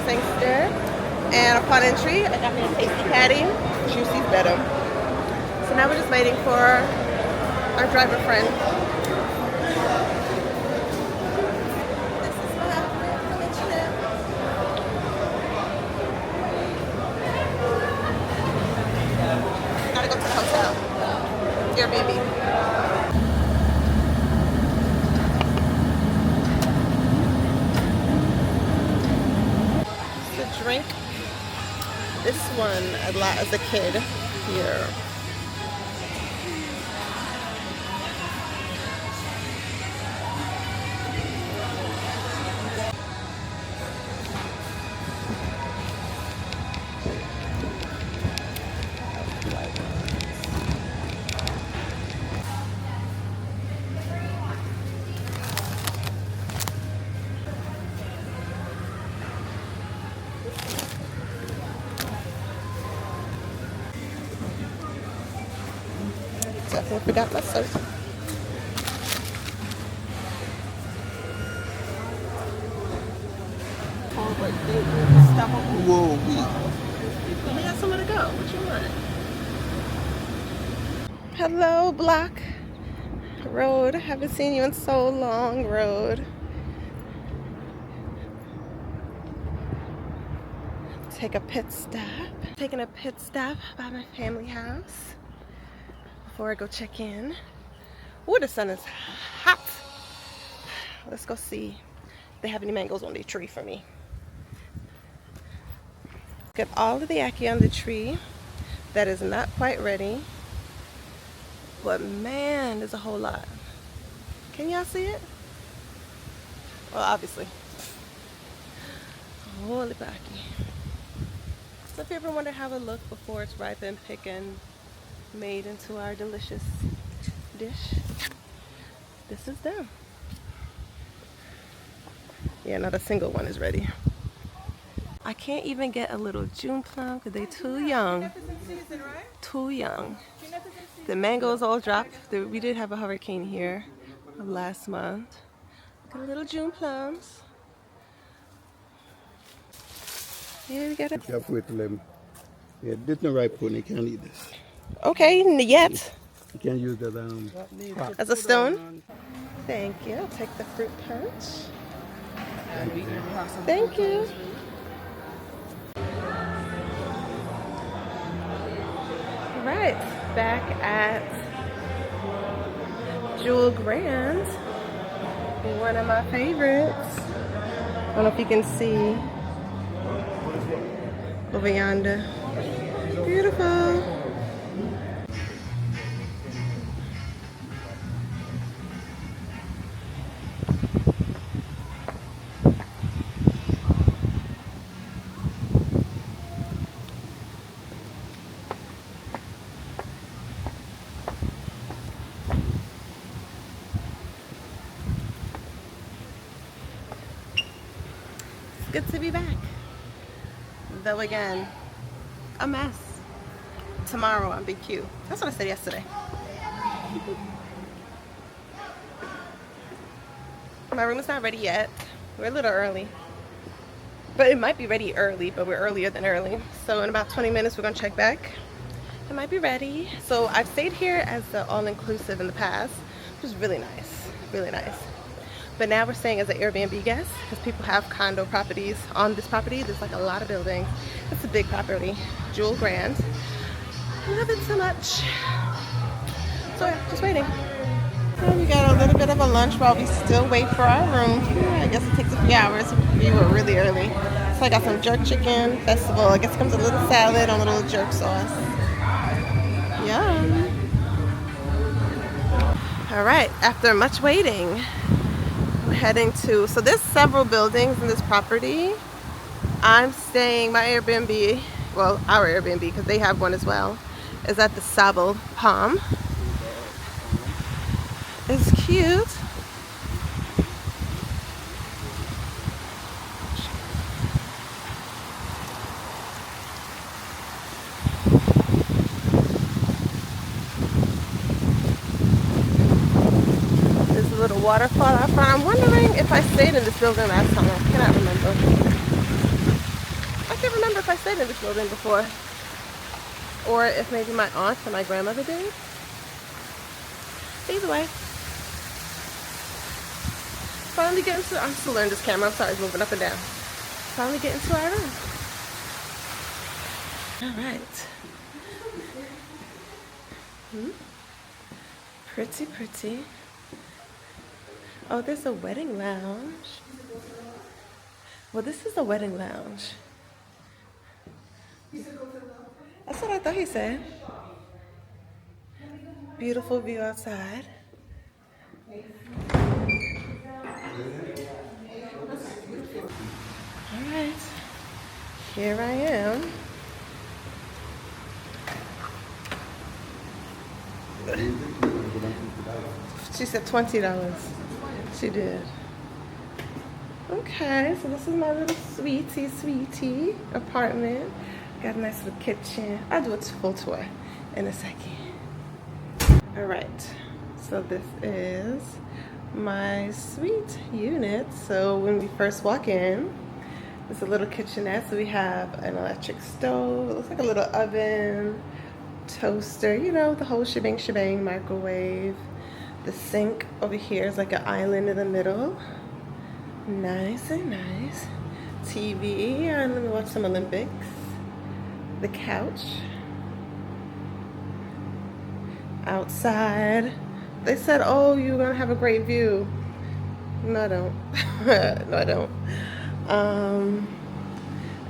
Sangster. And upon entry, I got me a tasty patty. Juicy's better. So now we're just waiting for our driver friend. This is my outfit for the trip. Gotta go to the hotel. Airbnb. The drink. This one, a lot as a kid here. Definitely forgot my soap. Whoa. We got somewhere to go. What you want? Hello, Block Road. Haven't seen you in so long, Road. Take a pit stop. Taking a pit stop by my family house before I go check in. Ooh, the sun is hot. Let's go see if they have any mangoes on their tree for me. Got all of the ackee on the tree. That is not quite ready. But man, there's a whole lot. Can y'all see it? Well, obviously. Holy ackee. So if you ever wonder how it looks before it's ripe and picked and made into our delicious dish, this is them. Yeah, not a single one is ready. I can't even get a little June plum because they're too young. Too young. The mangoes all dropped. We did have a hurricane here last month. Got a little June plums. Yeah, we got it. You have to wait till them. Yeah, this is not ripe one. You can't eat this. Okay, yet. You can't use that As a stone? Thank you. I'll take the fruit punch. Thank you. Right, back at Jewel Grande. One of my favorites. I don't know if you can see over yonder. Beautiful. Good to be back. Though again, a mess. Tomorrow on BQ. That's what I said yesterday. My room is not ready yet. We're a little early. But it might be ready early, but we're earlier than early. So in about 20 minutes we're gonna check back. It might be ready. So I've stayed here as the all-inclusive in the past, which is really nice. Really nice. But now we're staying as an Airbnb guest because people have condo properties on this property. There's like a lot of buildings. It's a big property. Jewel Grande. Love it so much. So yeah, just waiting. And we got a little bit of a lunch while we still wait for our room. I guess it takes a few hours. We were really early. So I got some jerk chicken festival. I guess it comes with a little salad on a little jerk sauce. Yum. All right, after much waiting, we're heading to, so there's several buildings in this property. I'm staying, my Airbnb, well, our Airbnb, because they have one as well, is at the Sable Palm. It's cute. There's a little waterfall out front. I'm wondering if I stayed in this building last time. I cannot remember. if I stayed in this building before, or if maybe my aunt or my grandmother did. Either way, finally getting to, I'm still learning this camera, I'm sorry, it's moving up and down. Finally getting to our room. All right. Pretty, pretty. Oh, there's a wedding lounge. Well, this is a wedding lounge. That's what I thought he said. Beautiful view outside. All right, here I am. She said $20. She did. Okay, so this is my little sweetie apartment. Got a nice little kitchen. I'll do a full tour in a second. All right, so this is my suite unit. So when we first walk in, it's a little kitchenette. So we have an electric stove. It looks like a little oven, toaster, you know, the whole shebang, microwave. The sink over here is like an island in the middle. Nice and nice. TV, and let me watch some Olympics. The couch. Outside. They said, oh, you're gonna have a great view. No, I don't. No, I don't.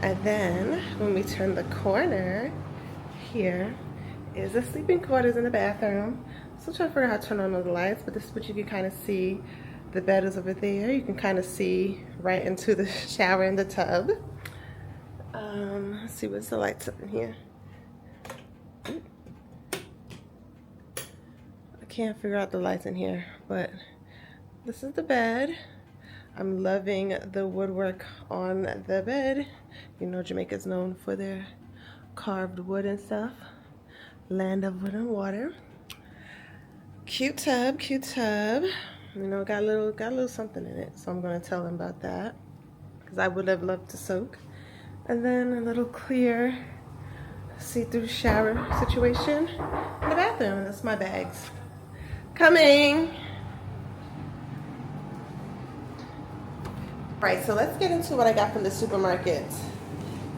And then when we turn the corner, here is the sleeping quarters and the bathroom. So I'm trying to figure out how to turn on all the lights, but this is what you can kind of see. The bed is over there. You can kind of see right into the shower and the tub. Let's see, what's the lights up in here? I can't figure out the lights in here, but this is the bed. I'm loving the woodwork on the bed. You know, Jamaica's known for their carved wood and stuff. Land of wood and water. Cute tub, cute tub. You know, got a little something in it, so I'm gonna tell them about that because I would have loved to soak. And then a little clear see-through shower situation in the bathroom. That's my bags. Coming. Right, so let's get into what I got from the supermarket.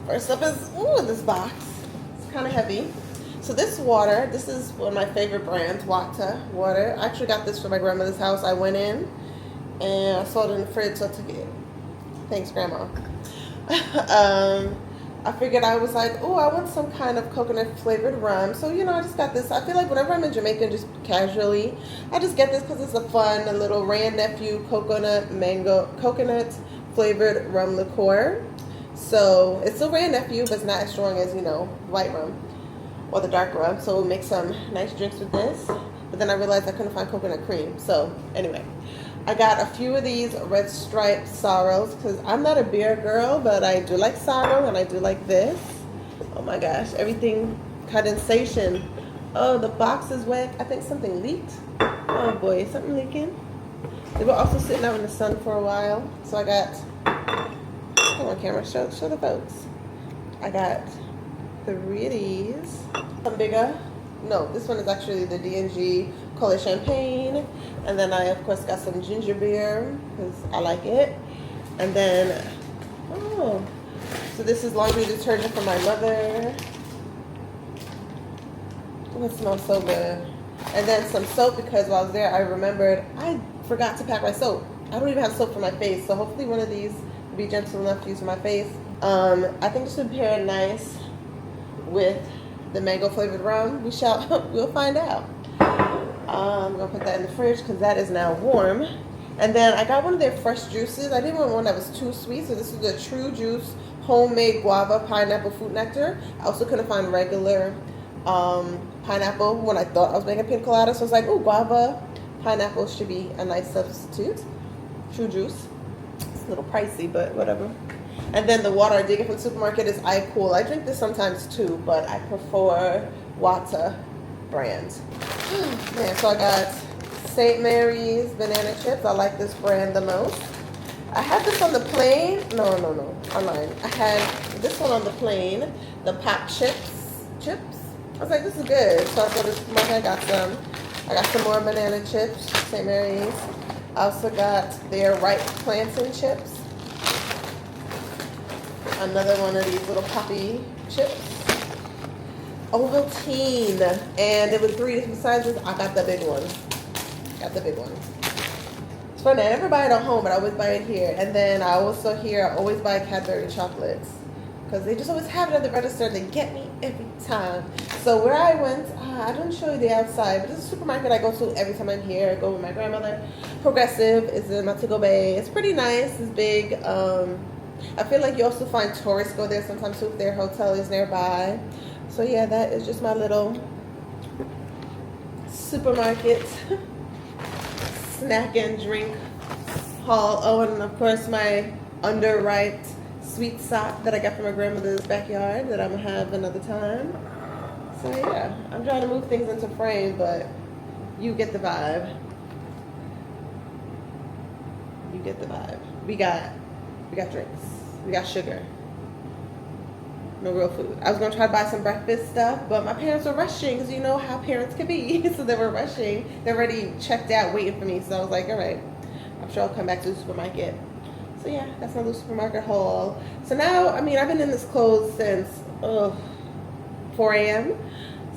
First up is, ooh, this box. It's kind of heavy. So this water, this is one of my favorite brands, Wata water. I actually got this from my grandmother's house. I went in and I saw it in the fridge, so I took it. Thanks, Grandma. I figured, I was like, oh, I want some kind of coconut flavored rum. So, you know, I just got this. I feel like whenever I'm in Jamaica, just casually, I just get this because it's a fun, a little Rand Nephew coconut flavored rum liqueur. So it's still Rand Nephew, but it's not as strong as, you know, white rum or the dark rum. So we'll make some nice drinks with this. But then I realized I couldn't find coconut cream. So anyway, I got a few of these red stripe sorrels because I'm not a beer girl, but I do like sorrel and I do like this. Oh my gosh, everything condensation. Oh, the box is wet. I think something leaked. Oh boy, is something leaking? They were also sitting out in the sun for a while. So I got, come on camera, show the folks. I got 3 of these. Some bigger. No, this one is actually the D&G Color Champagne. And then I, of course, got some ginger beer because I like it. And then, oh, so this is laundry detergent for my mother. Oh, it smells so good. And then some soap because while I was there, I remembered I forgot to pack my soap. I don't even have soap for my face. So hopefully one of these will be gentle enough to use for my face. I think this would pair nice with the mango flavored rum. We'll find out. I'm gonna put that in the fridge because that is now warm. And then I got one of their fresh juices. I didn't want one that was too sweet, so this is the True Juice homemade guava pineapple fruit nectar. I also couldn't find regular pineapple when I thought I was making pina colada, so I was like, oh, guava pineapple should be a nice substitute. True Juice. It's a little pricey, but whatever. And then the water I did get from the supermarket is iCool. I drink this sometimes too, but I prefer Wata brand. Man, so I got St. Mary's banana chips. I like this brand the most. I had this on the plane. No, online. I had this one on the plane. The pop chips. I was like, this is good. So I thought this month I got some. I got some more banana chips, St. Mary's. I also got their ripe plantain chips. Another one of these little poppy chips. Ovaltine. And there were 3 different sizes. I got the big one. It's funny, I never buy it at home, but I always buy it here. And then I also here, I always buy Cadbury chocolates. Because they just always have it at the register. They get me every time. So where I went, I don't show you the outside, but it's a supermarket I go to every time I'm here. I go with my grandmother. Progressive is in Montego Bay. It's pretty nice. It's big. I feel like you also find tourists go there sometimes too if their hotel is nearby. So yeah, that is just my little supermarket snack and drink haul. Oh, and of course my underripe sweet sock that I got from my grandmother's backyard that I'm gonna have another time. So yeah, I'm trying to move things into frame, but you get the vibe. You get the vibe. We got drinks. We got sugar. No real food. I was gonna try to buy some breakfast stuff, but my parents were rushing because you know how parents can be. So they were rushing. They're already checked out, waiting for me. So I was like, all right, I'm sure I'll come back to the supermarket. So yeah, that's my little supermarket haul. So now, I mean, I've been in this clothes since 4 a.m.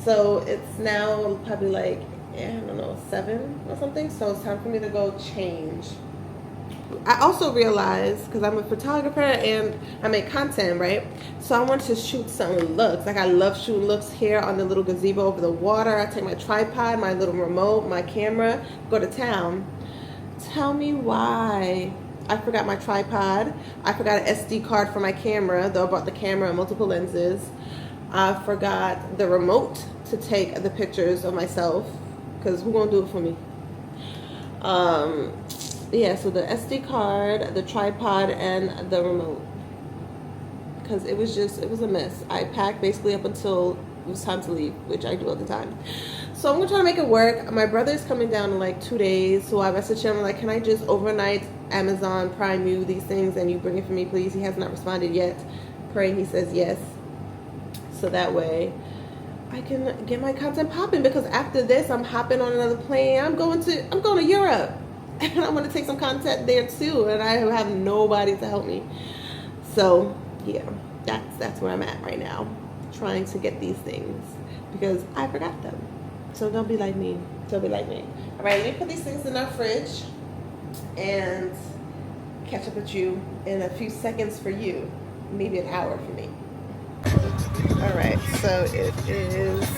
So it's now probably like, I don't know, 7 or something. So it's time for me to go change. I also realized, because I'm a photographer and I make content, right? So I want to shoot some looks. Like I love shooting looks here on the little gazebo over the water. I take my tripod, my little remote, my camera, go to town. Tell me why I forgot my tripod. I forgot an SD card for my camera, though I brought the camera and multiple lenses. I forgot the remote to take the pictures of myself, because who's gonna do it for me? Yeah, so the SD card, the tripod, and the remote. Because it was a mess. I packed basically up until it was time to leave, which I do all the time. So I'm going to try to make it work. My brother's coming down in like 2 days. So I messaged him like, can I just overnight Amazon Prime you these things and you bring it for me, please? He has not responded yet. Praying he says yes. So that way I can get my content popping, because after this I'm hopping on another plane. I'm going to Europe. And I'm going to take some content there too, and I have nobody to help me. So yeah, that's where I'm at right now, trying to get these things because I forgot them. So don't be like me. All right, let me put these things in our fridge and catch up with you in a few seconds for you, maybe an hour for me. All right, so it is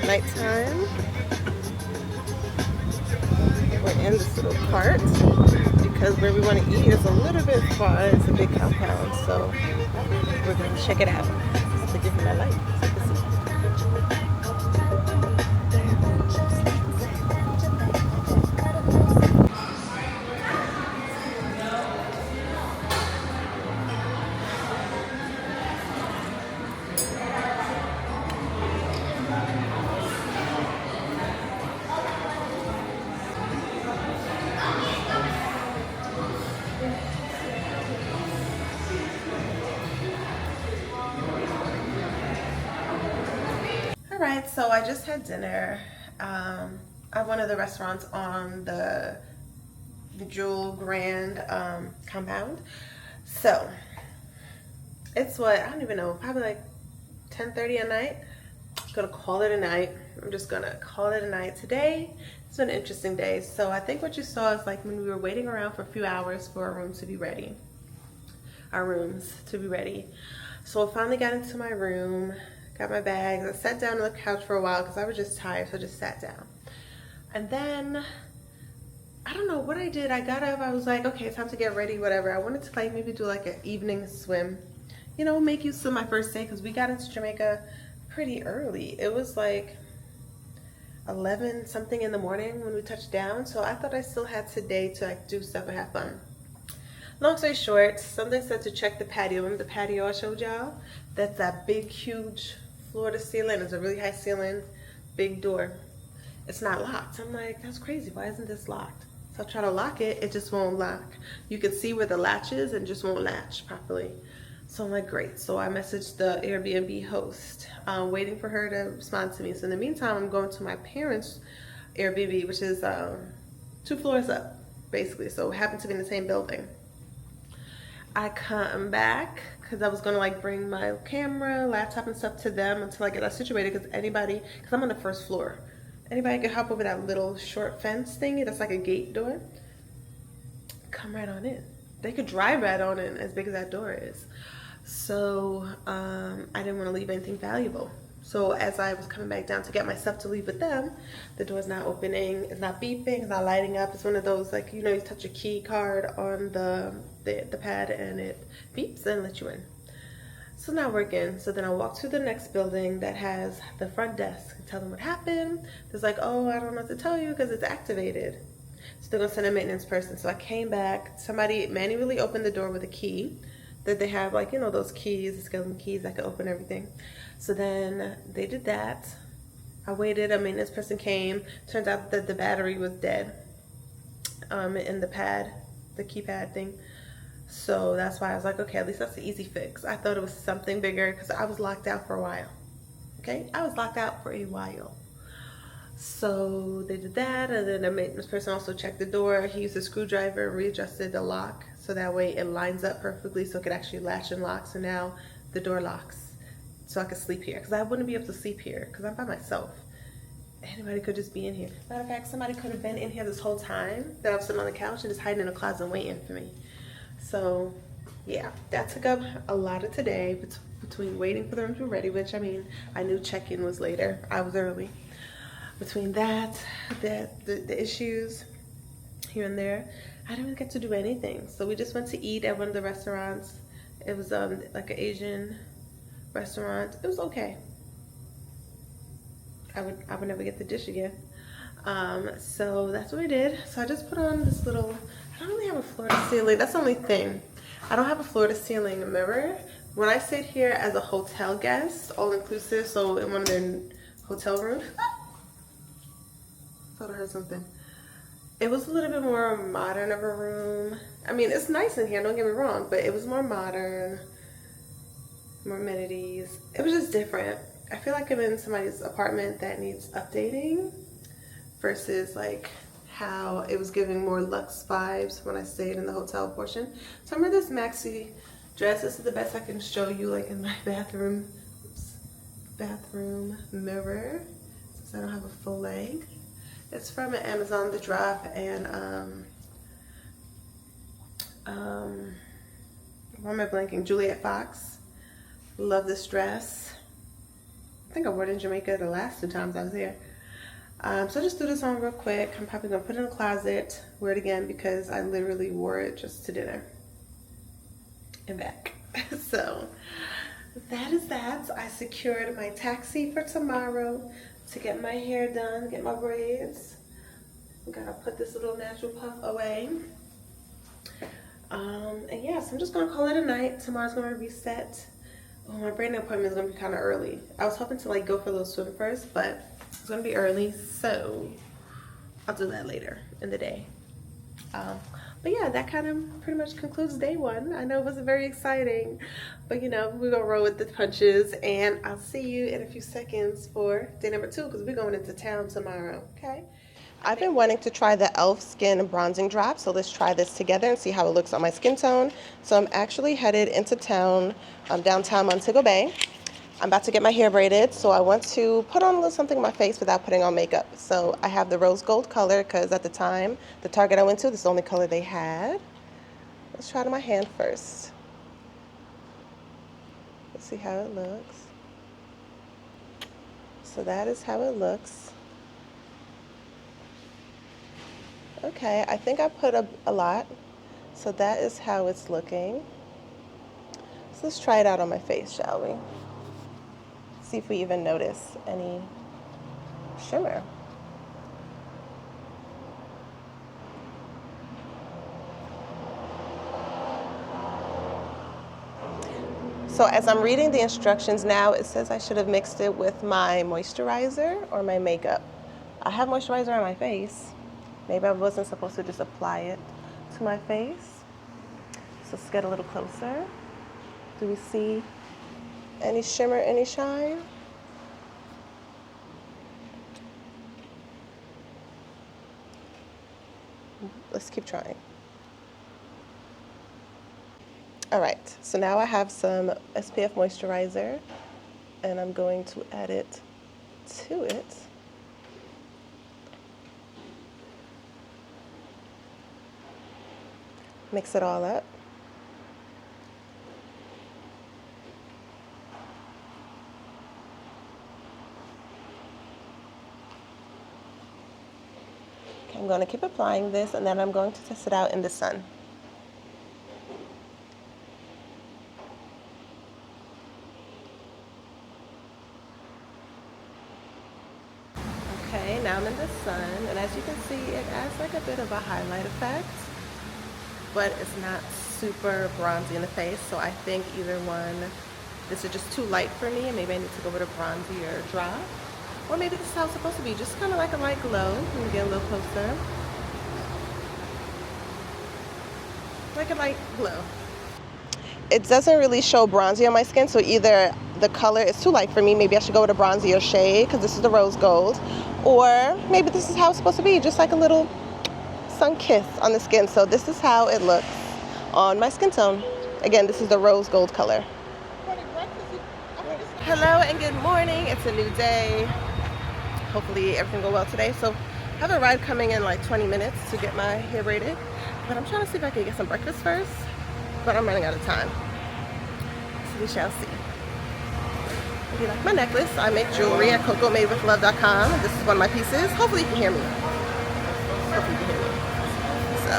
nighttime. We're in this little cart because where we want to eat is a little bit far. It's a big compound, so we're going to check it out. I have to give me my light. Alright, so I just had dinner at one of the restaurants on the Jewel Grande compound. So it's what, I don't even know, probably like 10:30 at night. I'm gonna call it a night. I'm just gonna call it a night. Today it's been an interesting day. So I think what you saw is like when we were waiting around for a few hours for our room to be ready. Our rooms to be ready. So I finally got into my room, got my bags. I sat down on the couch for a while because I was just tired, so I just sat down. And then, I don't know what I did. I got up, I was like, okay, it's time to get ready, whatever. I wanted to like maybe do like an evening swim. You know, make use of my first day, because we got into Jamaica pretty early. It was like 11 something in the morning when we touched down. So I thought I still had today to like do stuff and have fun. Long story short, something said to check the patio. Remember the patio I showed y'all? That's that big, huge floor to ceiling. It's a really high ceiling, big door. It's not locked. I'm like, that's crazy. Why isn't this locked? So I try to lock it, it just won't lock. You can see where the latch is and just won't latch properly. So I'm like, great. So I messaged the Airbnb host, waiting for her to respond to me. So in the meantime, I'm going to my parents' Airbnb, which is 2 floors up, basically. So it happened to be in the same building. I come back because I was gonna like bring my camera, laptop, and stuff to them until I get that situated. Because I'm on the first floor. Anybody can hop over that little short fence thingy that's like a gate door. Come right on in. They could drive right on in, as big as that door is. So I didn't want to leave anything valuable. So as I was coming back down to get my stuff to leave with them, the door's not opening, it's not beeping, it's not lighting up. It's one of those, like, you know, you touch a key card on the pad and it beeps and lets you in. So not working. So then I walked to the next building that has the front desk and tell them what happened. There's like, oh, I don't know what to tell you because it's activated. So they're gonna send a maintenance person. So I came back, somebody manually opened the door with a key that they have, like, you know, those keys, the skeleton keys that can open everything. So then they did that. I waited, a maintenance person came. Turns out that the battery was dead in the pad, the keypad thing. So that's why I was like, okay, at least that's an easy fix. I thought it was something bigger because I was locked out for a while. Okay, I was locked out for a while. So they did that, and then the maintenance person also checked the door. He used a screwdriver and readjusted the lock so that way it lines up perfectly so it could actually latch and lock. So now the door locks so I could sleep here, because I wouldn't be able to sleep here because I'm by myself. Anybody could just be in here. Matter of fact, somebody could have been in here this whole time that I was sitting on the couch and just hiding in a closet waiting for me. So yeah, that took up a lot of today between waiting for them to be ready, which, I mean, I knew check-in was later. I was early. Between that, the issues here and there, I didn't really get to do anything. So we just went to eat at one of the restaurants. It was like an Asian restaurant. It was okay. I would never get the dish again. So that's what we did. So I just put on this little, I don't really have a floor to ceiling. That's the only thing. I don't have a floor to ceiling mirror. When I sit here as a hotel guest, all inclusive, so in one of their hotel rooms, thought I heard something. It was a little bit more modern of a room. I mean, it's nice in here, don't get me wrong, but it was more modern, more amenities. It was just different. I feel like I'm in somebody's apartment that needs updating versus like how it was giving more luxe vibes when I stayed in the hotel portion. So I'm wearing this maxi dress. This is the best I can show you, like in my bathroom mirror, since I don't have a full leg. It's from Amazon, the drop, and why am I blanking? Juliet Fox. Love this dress. I think I wore it in Jamaica the last 2 times I was here. So I just threw this on real quick. I'm probably gonna put it in the closet, wear it again, because I literally wore it just to dinner and back. So that is that. I secured my taxi for tomorrow to get my hair done, get my braids. I'm gonna put this little natural puff away. And yes, I'm just gonna call it a night. Tomorrow's gonna reset. Oh, my braiding appointment is gonna be kind of early. I was hoping to like go for a little swim first, but it's gonna be early, so I'll do that later in the day. But yeah, that kind of pretty much concludes day 1. I know it wasn't very exciting, but you know, we're gonna roll with the punches, and I'll see you in a few seconds for day number 2, because we're going into town tomorrow, okay? I've been wanting to try the e.l.f. Skin Bronzing Drop, so let's try this together and see how it looks on my skin tone. So I'm actually headed into town, downtown Montego Bay. I'm about to get my hair braided, so I want to put on a little something on my face without putting on makeup. So I have the rose gold color, because at the time, the Target I went to, this is the only color they had. Let's try it on my hand first. Let's see how it looks. So that is how it looks. Okay, I think I put a lot, so that is how it's looking. So let's try it out on my face, shall we? See if we even notice any shimmer. So as I'm reading the instructions now, it says I should have mixed it with my moisturizer or my makeup. I have moisturizer on my face. Maybe I wasn't supposed to just apply it to my face. So let's get a little closer. Do we see any shimmer, any shine? Let's keep trying. All right, so now I have some SPF moisturizer and I'm going to add it to it. Mix it all up. Okay, I'm going to keep applying this and then I'm going to test it out in the sun. Okay, now I'm in the sun, and as you can see, it adds like a bit of a highlight effect, but it's not super bronzy in the face, so I think either one, this is just too light for me, and maybe I need to go with a bronzier drop, or maybe this is how it's supposed to be, just kind of like a light glow. Let me get a little closer. Like a light glow. It doesn't really show bronzy on my skin, so either the color is too light for me, maybe I should go with a bronzier shade because this is the rose gold, or maybe this is how it's supposed to be, just like a little sun kiss on the skin. So this is how it looks on my skin tone. Again, this is the rose gold color. Hello and good morning. It's a new day. Hopefully everything will go well today. So I have a ride coming in like 20 minutes to get my hair braided, but I'm trying to see if I can get some breakfast first, but I'm running out of time. So we shall see. If you like my necklace, I make jewelry at cocomadewithlove.com. This is one of my pieces. Hopefully you can hear me. Hopefully you can hear me. So,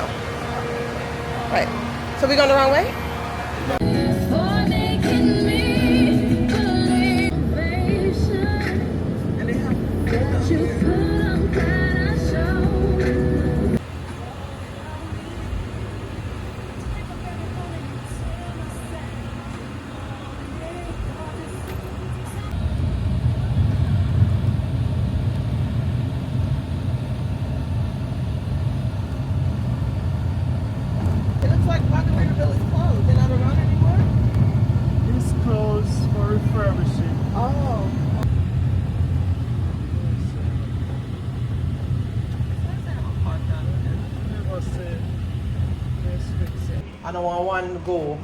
right. So we going the wrong way? I don't want one to go.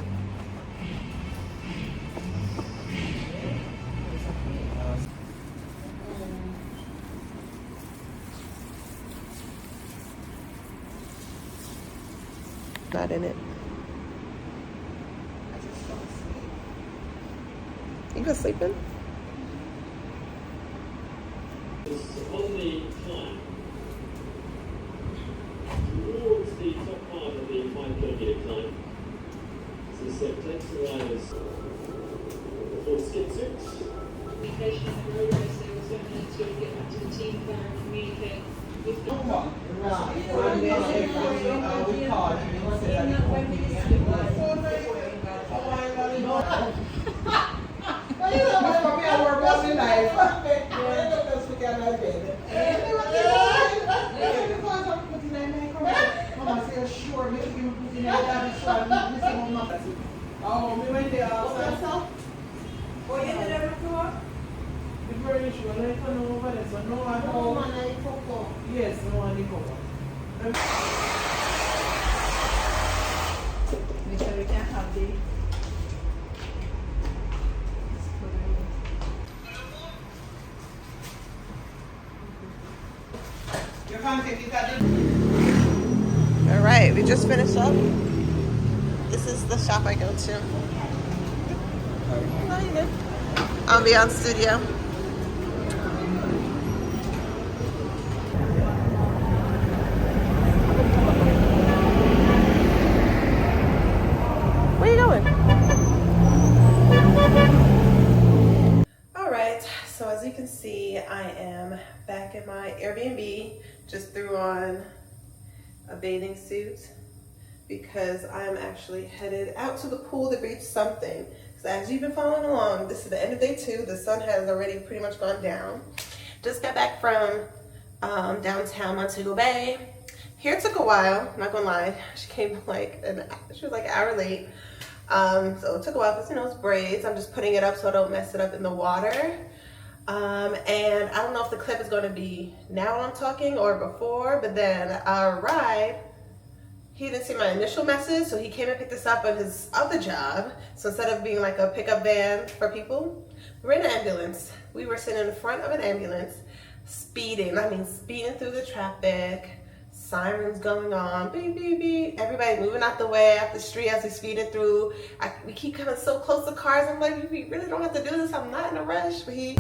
Not in it. You go sleeping? On the climb towards the top part of the 5 kilometre climb, this takes the riders for skin suits. Communication on the road race, they also need to get back to the team car and communicate with them. Oh, we went there also. Oh, you did ever go up? The very sure, I don't know over there, so no one home. Yes, no one cover. Make sure we can't have the... You can't take it at the... All right, we just finished up. This is the shop I go to. No, you good. Ambiance Studio. Where you going? All right, so as you can see, I am back in my Airbnb. Just threw on a bathing suit because I'm actually headed out to the pool to reach something. So as you've been following along, this is the end of day 2. The sun has already pretty much gone down. Just got back from downtown Montego Bay. Hair took a while, not gonna lie. She came like she was like an hour late. So it took a while because, you know, it's braids. I'm just putting it up so I don't mess it up in the water. And I don't know if the clip is going to be now when I'm talking or before, but then our ride, he didn't see my initial message, so he came and picked us up at his other job. So instead of being like a pickup van for people, we're in an ambulance. We were sitting in the front of an ambulance, speeding through the traffic, sirens going on, beep, beep, beep. Everybody moving out the way, out the street as we speeding through. We keep coming so close to cars. I'm like, we really don't have to do this. I'm not in a rush. But he...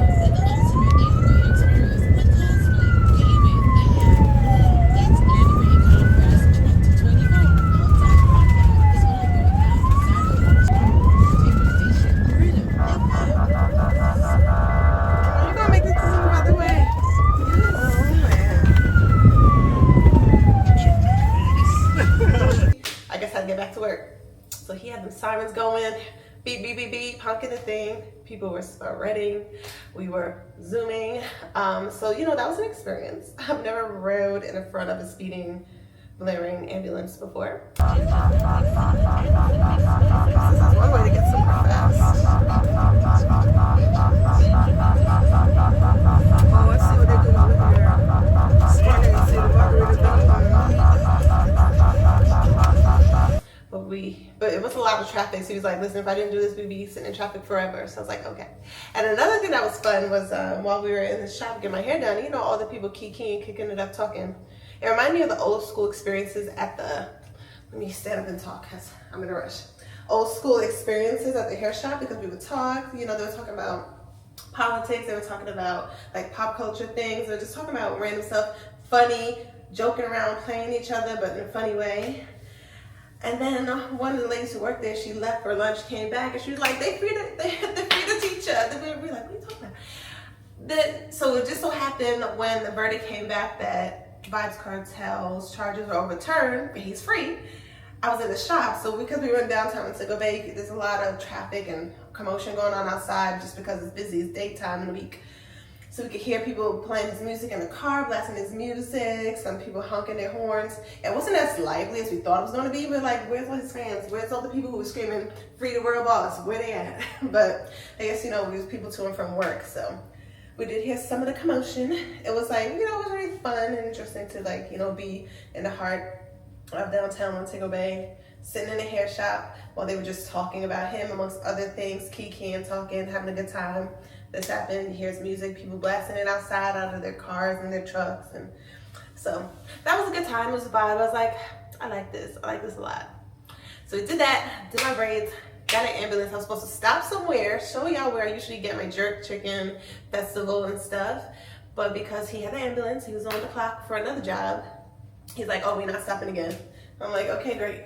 I guess I'd get back to work. So he had them sirens going, beep, beep, beep, beep, honking the thing. People were spreading. We were zooming. So, you know, that was an experience. I've never rode in the front of a speeding, blaring ambulance before. This is one way to get somewhere fast. Oh, let's see what they're doing over here. Scanning and see the but it was a lot of traffic, so he was like, listen, if I didn't do this, we'd be sitting in traffic forever. So I was like, okay. And another thing that was fun was while we were in the shop getting my hair done, you know, all the people kicking it up, talking. It reminded me of the old school experiences at the, let me stand up and talk because I'm in a rush. Old school experiences at the hair shop, because we would talk, you know, they were talking about politics, they were talking about like pop culture things, they were just talking about random stuff, funny, joking around, playing each other, but in a funny way. And then one of the ladies who worked there, she left for lunch, came back, and she was like, they free the teacher. Then we were like, what are you talking about? So it just so happened when the verdict came back that Vybz Kartel's charges were overturned, but he's free, I was in the shop. So because we were in downtown Montego Bay, there's a lot of traffic and commotion going on outside just because it's busy, it's daytime in the week. So we could hear people playing his music in the car, blasting his music, some people honking their horns. It wasn't as lively as we thought it was going to be, but like, where's all his fans? Where's all the people who were screaming, free the world boss? Where they at? But I guess, you know, we was people to and from work, so we did hear some of the commotion. It was like, you know, it was really fun and interesting to like, you know, be in the heart of downtown Montego Bay, sitting in a hair shop while they were just talking about him, amongst other things, kikiing, talking, having a good time. This happened, he hears music, people blasting it outside out of their cars and their trucks. And so that was a good time, it was a vibe. I was like, I like this a lot. So we did that, did my braids, got an ambulance. I was supposed to stop somewhere, show y'all where I usually get my jerk chicken festival and stuff. But because he had an ambulance, he was on the clock for another job. He's like, oh, we're not stopping again. I'm like, okay, great.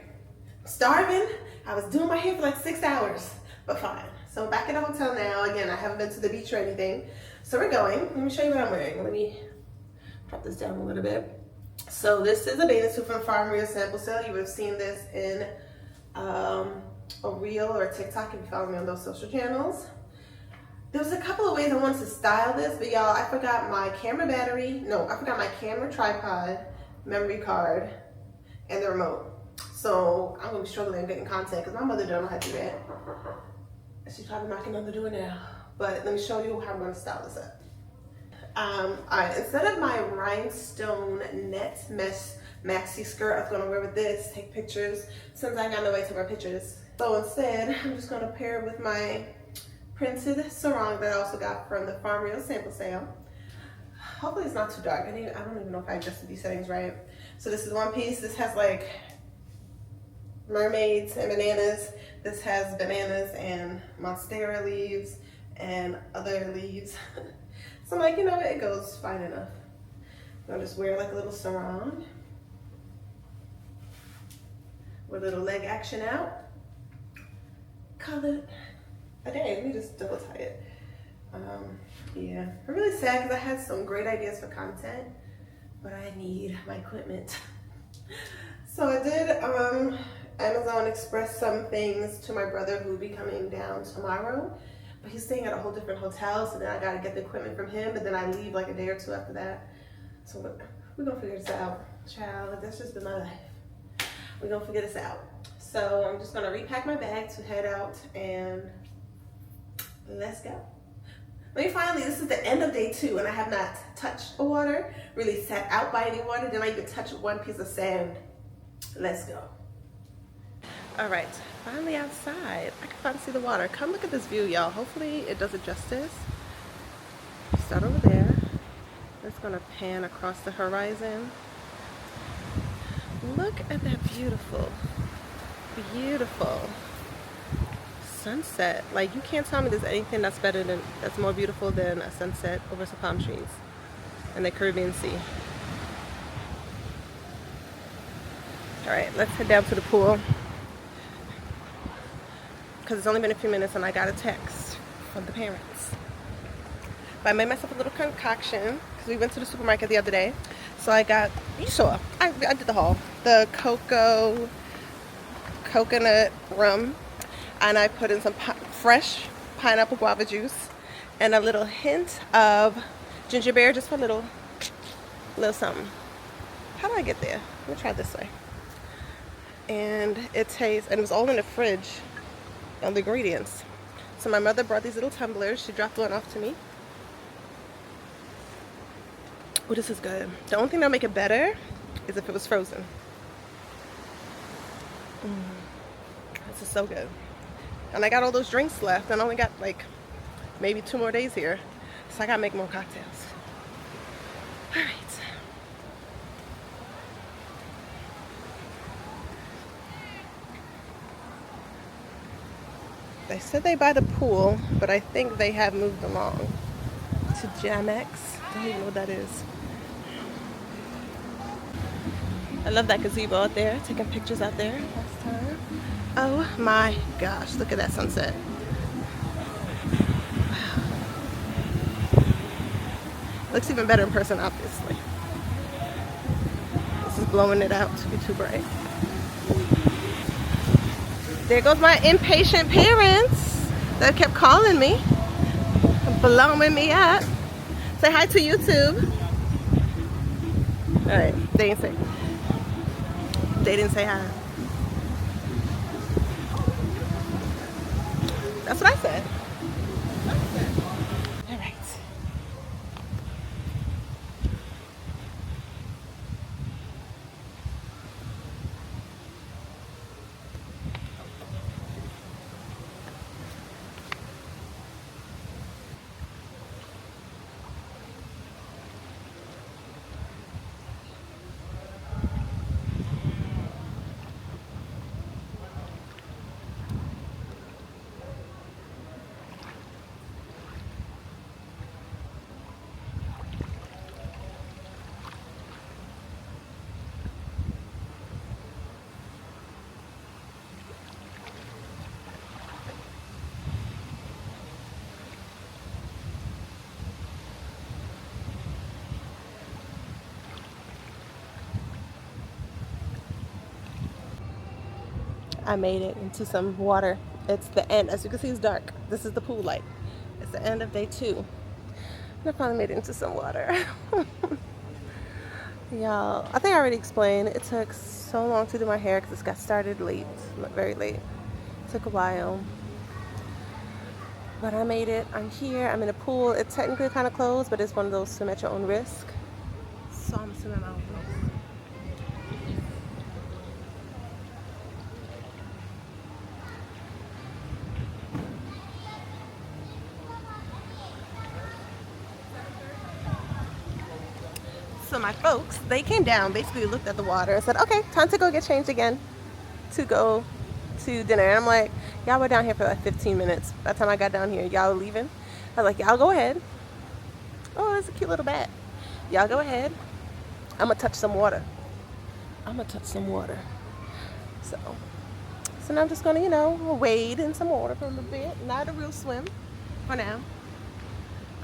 I'm starving. I was doing my hair for like 6 hours, but fine. So back in the hotel now. Again, I haven't been to the beach or anything. So we're going. Let me show you what I'm wearing. Let me drop this down a little bit. So this is a bathing suit from Farm Real Sample Sale. You would have seen this in a reel or TikTok if you follow me on those social channels. There was a couple of ways I wanted to style this, but y'all, I forgot my camera battery. No, I forgot my camera tripod, memory card, and the remote. So I'm gonna be struggling getting content because my mother don't know how to do that. She's probably knocking on the door now. But let me show you how I'm gonna style this up. Alright, instead of my rhinestone net mesh maxi skirt I was gonna wear with this, take pictures, since I got no way to wear pictures. So instead, I'm just gonna pair it with my printed sarong that I also got from the Farm Real Sample Sale. Hopefully it's not too dark. I don't even know if I adjusted these settings right. So this is one piece. This has like mermaids and bananas. This has bananas and monstera leaves and other leaves. So I'm like, you know, it goes fine enough. I'll just wear like a little sarong with a little leg action out. Call it a day. Let me just double tie it. Yeah, I'm really sad because I had some great ideas for content, but I need my equipment. So I did Amazon Express some things to my brother who will be coming down tomorrow, but he's staying at a whole different hotel, so then I gotta get the equipment from him, and then I leave like a day or two after that. So we're gonna figure this out. Child, that's just been my life. We're gonna figure this out. So I'm just gonna repack my bag to head out and let's go. Finally, this is the end of day 2 and I have not touched the water, really sat out by any water, didn't even touch one piece of sand. Let's go. All right, finally outside. I can finally see the water. Come look at this view, y'all. Hopefully it does it justice. Start over there. It's gonna pan across the horizon. Look at that beautiful, beautiful sunset. Like, you can't tell me there's anything that's that's more beautiful than a sunset over some palm trees and the Caribbean Sea. All right, let's head down to the pool because it's only been a few minutes and I got a text from the parents. But I made myself a little concoction because we went to the supermarket the other day. So I got, you saw, I did the haul. The coconut rum. And I put in some fresh pineapple guava juice. And a little hint of ginger beer, just for a little something. How do I get there? Let me try it this way. And it tastes, and it was all in the fridge on the ingredients. So my mother brought these little tumblers. She dropped one off to me. Oh, this is good. The only thing that'll make it better is if it was frozen. This is so good. And I got all those drinks left and I only got like maybe 2 more days here. So I gotta make more cocktails. All right. They said they buy the pool, but I think they have moved along to Jamex. I don't even know what that is. I love that gazebo out there, taking pictures out there last time. Oh my gosh, look at that sunset. Wow. Looks even better in person, obviously. This is blowing it out to be too bright. There goes my impatient parents that kept calling me, blowing me up. Say hi to YouTube. All right, they didn't say hi. That's what I said. All right. I made it into some water. It's the end. As you can see, it's dark. This is the pool light. It's the end of day 2. And I finally made it into some water. Y'all, I think I already explained. It took so long to do my hair because it got started late, very late. It took a while. But I made it. I'm here. I'm in a pool. It's technically kind of closed, but it's one of those swim at your own risk. So I'm swimming my own risk. So my folks, they came down, basically looked at the water and said, okay, time to go get changed again to go to dinner. And I'm like, y'all were down here for like 15 minutes. By the time I got down here, y'all were leaving. I was like, y'all go ahead. Oh, it's a cute little bat. Y'all go ahead. I'm gonna touch some water. So now I'm just gonna, wade in some water for a little bit. Not a real swim for now.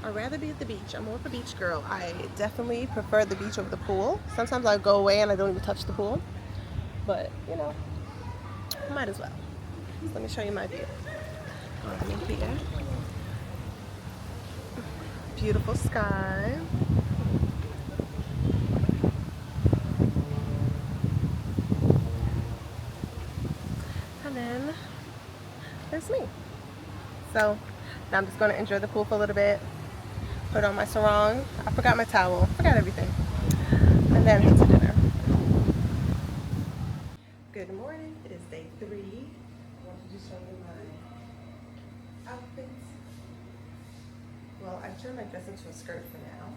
I'd rather be at the beach. I'm more of a beach girl. I definitely prefer the beach over the pool. Sometimes I go away and I don't even touch the pool. But, might as well. So let me show you my view. I'm here. Beautiful sky. So now I'm just going to enjoy the pool for a little bit, put on my sarong. I forgot my towel, forgot everything, and then head to dinner. Good morning. It is day 3. I wanted to show you my outfits. Well, I turned my dress into a skirt for now,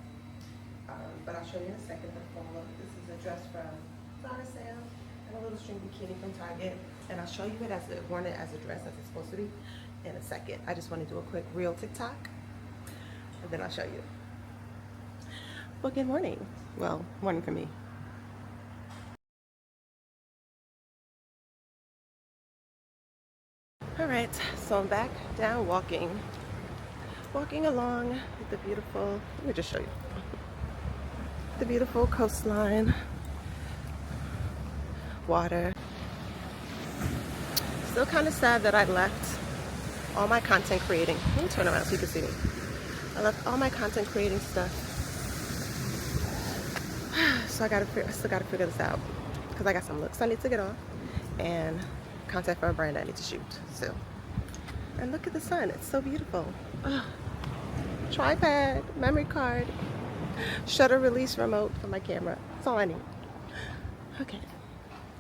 but I'll show you in a second the full look. This is a dress from Flower Sale and a little string bikini from Target, and I'll show you it as worn it as a dress as it's supposed to be in a second. I just want to do a quick reel TikTok, and then I'll show you. Well, good morning. Well, morning for me. All right, so I'm back down walking along the beautiful, let me just show you, the beautiful coastline, water. Still kind of sad that I left all my content creating. Let me turn around so you can see me. I left all my content creating stuff. So I still gotta figure this out because I got some looks I need to get off and content for a brand I need to shoot. So, and look at the sun, it's so beautiful. Ugh. Tripod, memory card, shutter release remote for my camera. That's all I need. Okay,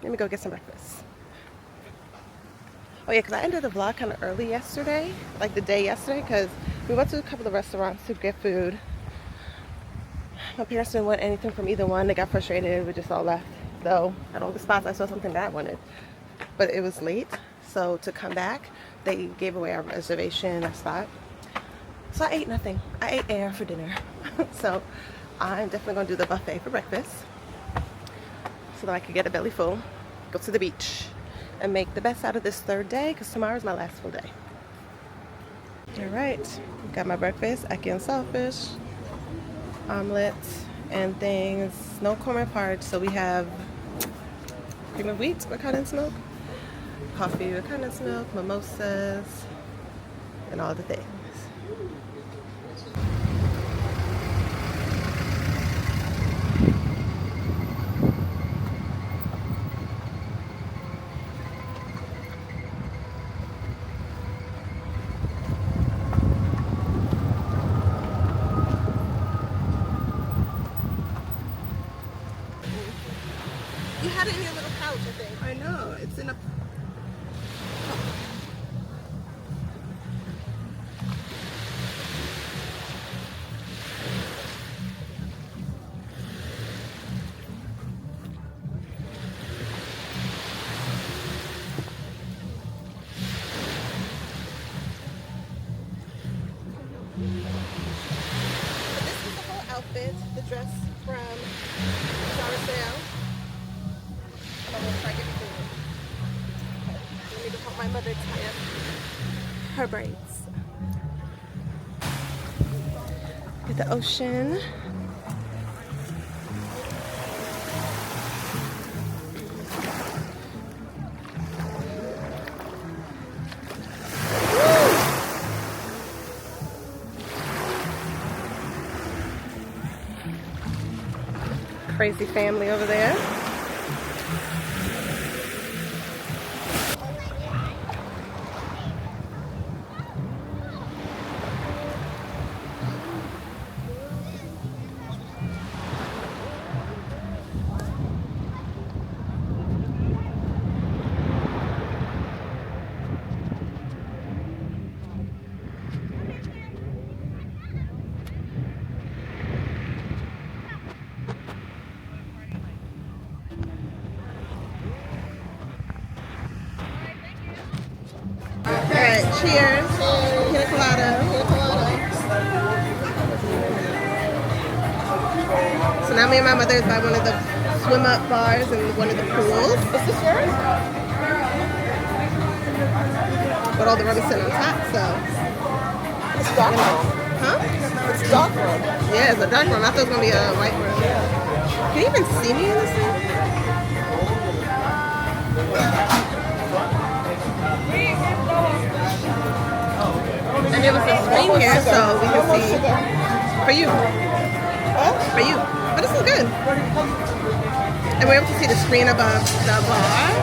let me go get some breakfast. Oh yeah, because I ended the vlog kind of early yesterday, like the day yesterday, because we went to a couple of restaurants to get food. My parents didn't want anything from either one. They got frustrated. We just all left. Though at all the spots I saw something that I wanted, but it was late. So to come back, they gave away our reservation, our spot. So I ate nothing. I ate air for dinner. So I'm definitely gonna do the buffet for breakfast so that I could get a belly full, go to the beach, and make the best out of this 3rd day because tomorrow's my last full day. All right, got my breakfast, ackee and saltfish, omelet, and things. No cornmeal porridge, so we have cream of wheat with condensed milk, coffee with condensed milk, mimosas, and all the things. You had it in your little pouch, I think. I know, it's in a... This is the whole outfit, the dress from Flower Sale. I'm gonna try to get it clean. Let me just help my mother tie up her braids. Get the ocean. Crazy family over there. Alright, cheers. Pina colada. So now me and my mother is by one of the swim up bars and one of the pools. Is this yours? But all the rum is sitting on top, so. It's dark rum. Huh? It's dark rum. Yeah, it's a dark rum. I thought it was going to be a white rum. Can you even see me in this thing? And there was a screen here so we can see for you. For you. But this is good. And we're able to see the screen above the bar.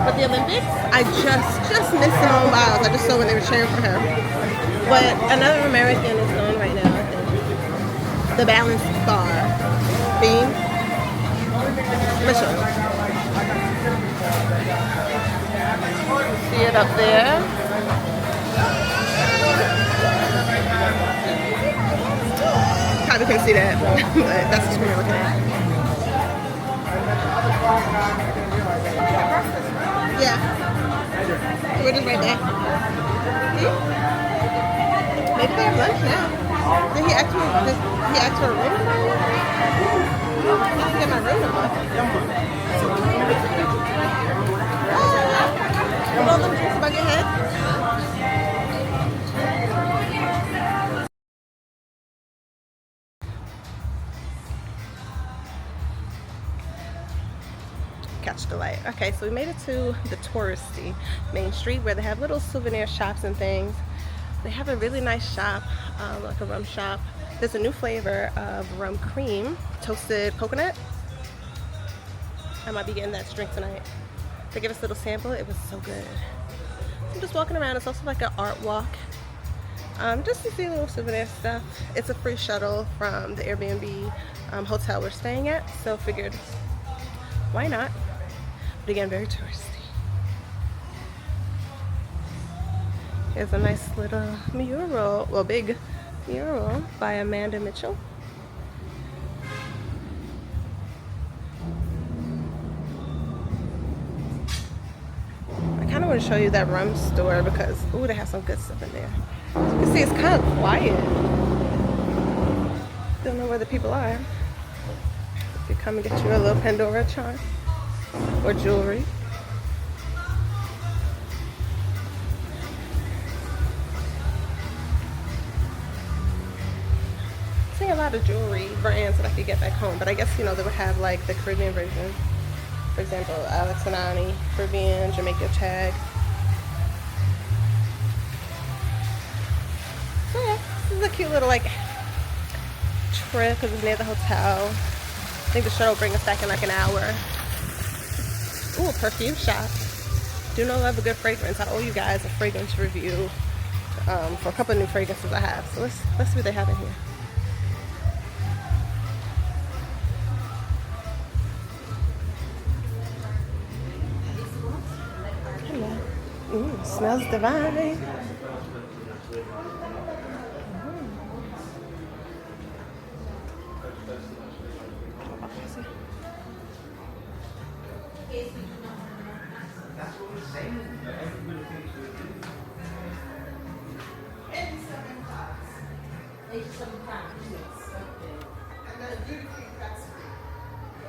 But the Olympics, I just missed Simone Biles. I just saw when they were cheering for her. what another American is doing right now, I think. The balance bar theme. Let me show you. See it up there. Probably can't see that, but that's the screen we're looking at. Yeah. We're just right there. Maybe they have lunch now. Did he ask for a room number? I didn't get my room number. Put all them drinks above your head. Catch the light. Okay, so we made it to the touristy main street where they have little souvenir shops and things. They have a really nice shop, like a rum shop. There's a new flavor of rum cream, toasted coconut. I might be getting that to drink tonight. They gave us a little sample. It was so good. So I'm just walking around. It's also like an art walk, just to see little souvenir stuff. It's a free shuttle from the Airbnb hotel we're staying at, so figured why not? But again, very touristy. Here's a nice little mural, well, big mural by Amanda Mitchell. I kind of want to show you that rum store because, ooh, they have some good stuff in there. As you can see, it's kind of quiet. Don't know where the people are. You come and get you a little Pandora charm or jewelry. I see a lot of jewelry brands that I could get back home, but I guess, you know, they would have like the Caribbean version. For example, Alex and Ani, Caribbean, Jamaica tag. So yeah, this is a cute little like trip because it's near the hotel. I think the shuttle will bring us back in like an hour. Ooh, a perfume shop. Do know I love a good fragrance. I owe you guys a fragrance review for a couple of new fragrances I have. So let's see what they have in here. Hello. Ooh, smells divine.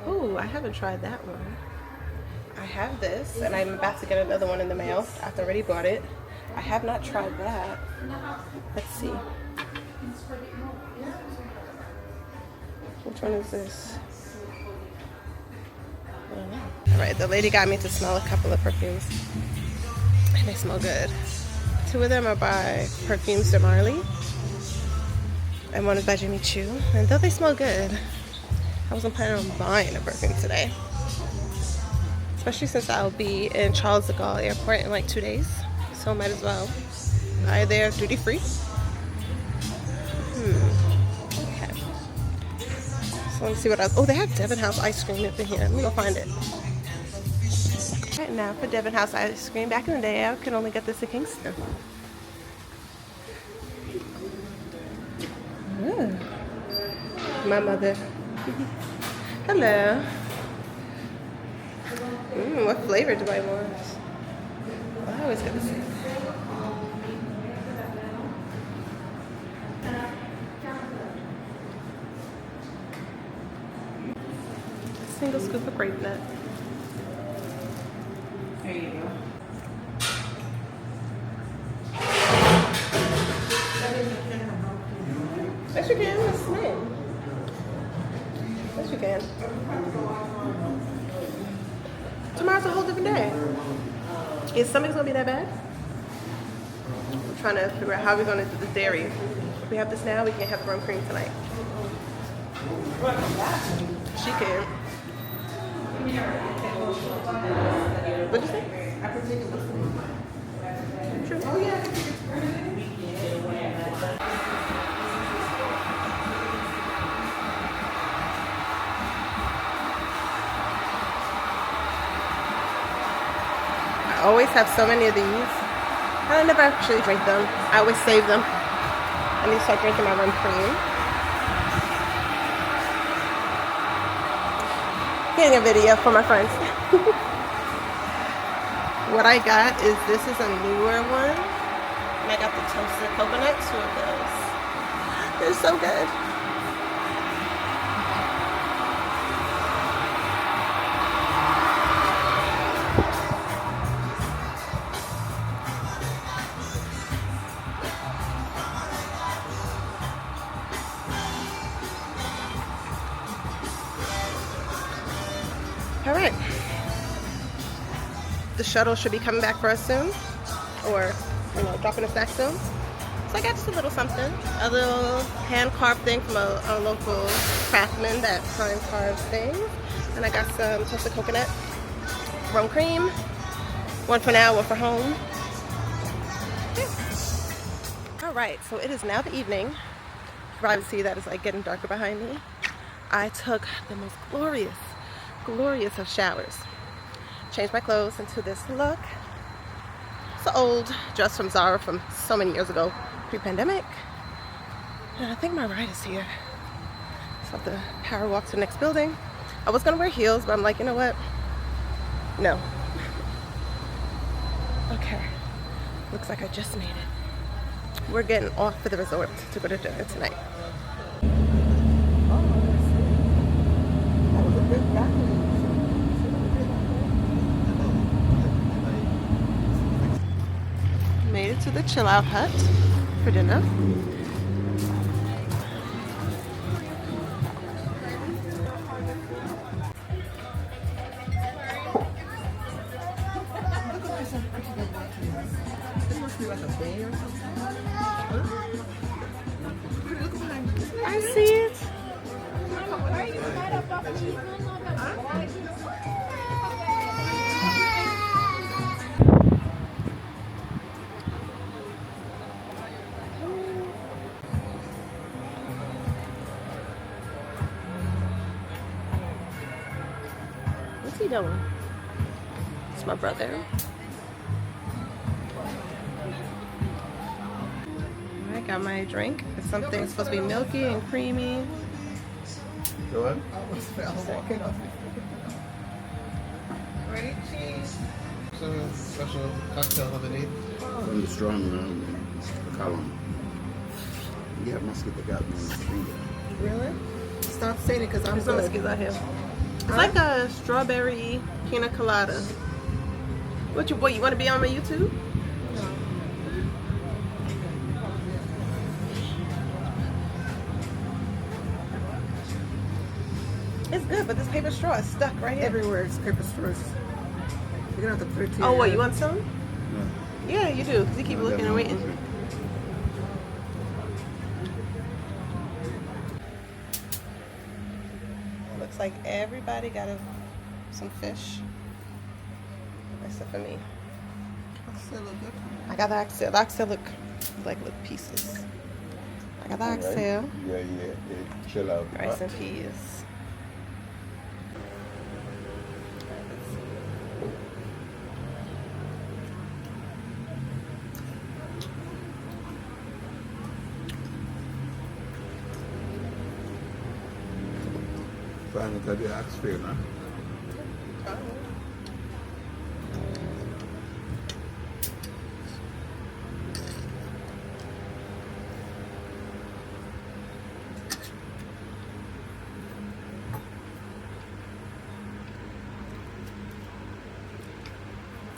Ooh, I haven't tried that one. I have this, and I'm about to get another one in the mail. I've already bought it. I have not tried that. Let's see. Which one is this? I don't know. Alright, the lady got me to smell a couple of perfumes. And they smell good. 2 of them are by Perfumes de Marley. And one is by Jimmy Choo. And though they smell good, I wasn't planning on buying a perfume today. Especially since I'll be in Charles de Gaulle Airport in like 2 days. So might as well buy there duty free. Okay. So let's see what else. Oh, they have Devon House ice cream up in here. Let me go find it. Right now for Devon House ice cream. Back in the day, I could only get this in Kingston. Ooh. My mother. Hello. What flavor do I want? Well, I always get the same. A single scoop of grape nut. There you go. Yes, you can. That's the name. Yes, you can. Tomorrow's a whole different day. Is stomach's gonna be that bad? I'm trying to figure out how we're gonna do the dairy. If we have this now, we can't have rum cream tonight. She can. What'd you say? True. Oh yeah. always have so many of these. I never actually drink them. I always save them. I need to start drinking my rum cream. Getting a video for my friends. What I got is, this is a newer one. And I got the toasted coconut, 2 of those. They're so good. All right. The shuttle should be coming back for us soon, or dropping us back soon. So I got just a little something, a little hand carved thing from a local craftsman that hand carves things, and I got some toasted coconut, rum cream, one for now, one for home. Yeah. All right, so it is now the evening. You can probably see that it's like getting darker behind me. I took the most glorious of showers. Changed my clothes into this look. It's an old dress from Zara from so many years ago, pre-pandemic. And I think my ride is here. So I have to power walk to the next building. I was gonna wear heels, but I'm like, you know what? No. Okay. Looks like I just made it. We're getting off for the resort to go to dinner tonight. Made it to the chill out hut for dinner. I see it. What's he doing? It's my brother. I got my drink. It's something supposed to be milky and creamy. Go ahead. Ready, cheese. Some special cocktail underneath. From the strong column. Yeah, must get the goddamn finger. Really? Stop saying it because I'm There's some good. biscuits out here. It's like a strawberry pina colada. What you want to be on my YouTube? It's good, but this paper straw is stuck right here. Everywhere it's paper straws. You're gonna have to put it to Oh, your what, head. you want some? No. Yeah, you do, because you keep looking and waiting. Looks like everybody got some fish. Except for me. Still look good. I got the oxtail. The oxtail look like little pieces. I got the oxtail. Yeah. Chill out. Rice and peas. Trying to tell the atmosphere now.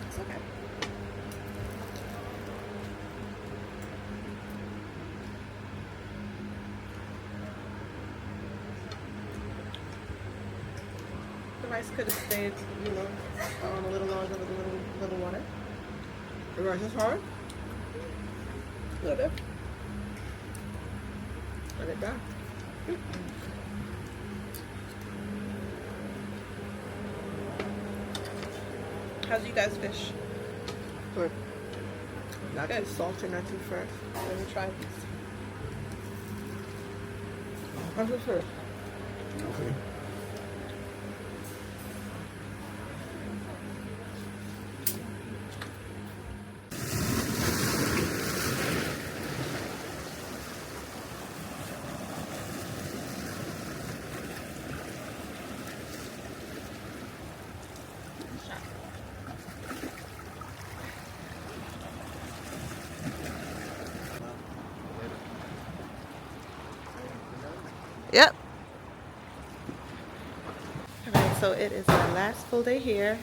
It's okay. The rice could have stayed, a little longer with a little water. The rice is hard. A little bit. Put it back. How's you guys fish? Good. Not Good. too salty, not too fresh. Let me try these. How's your fish? Okay. Yep. Alright, so it is my last full day here.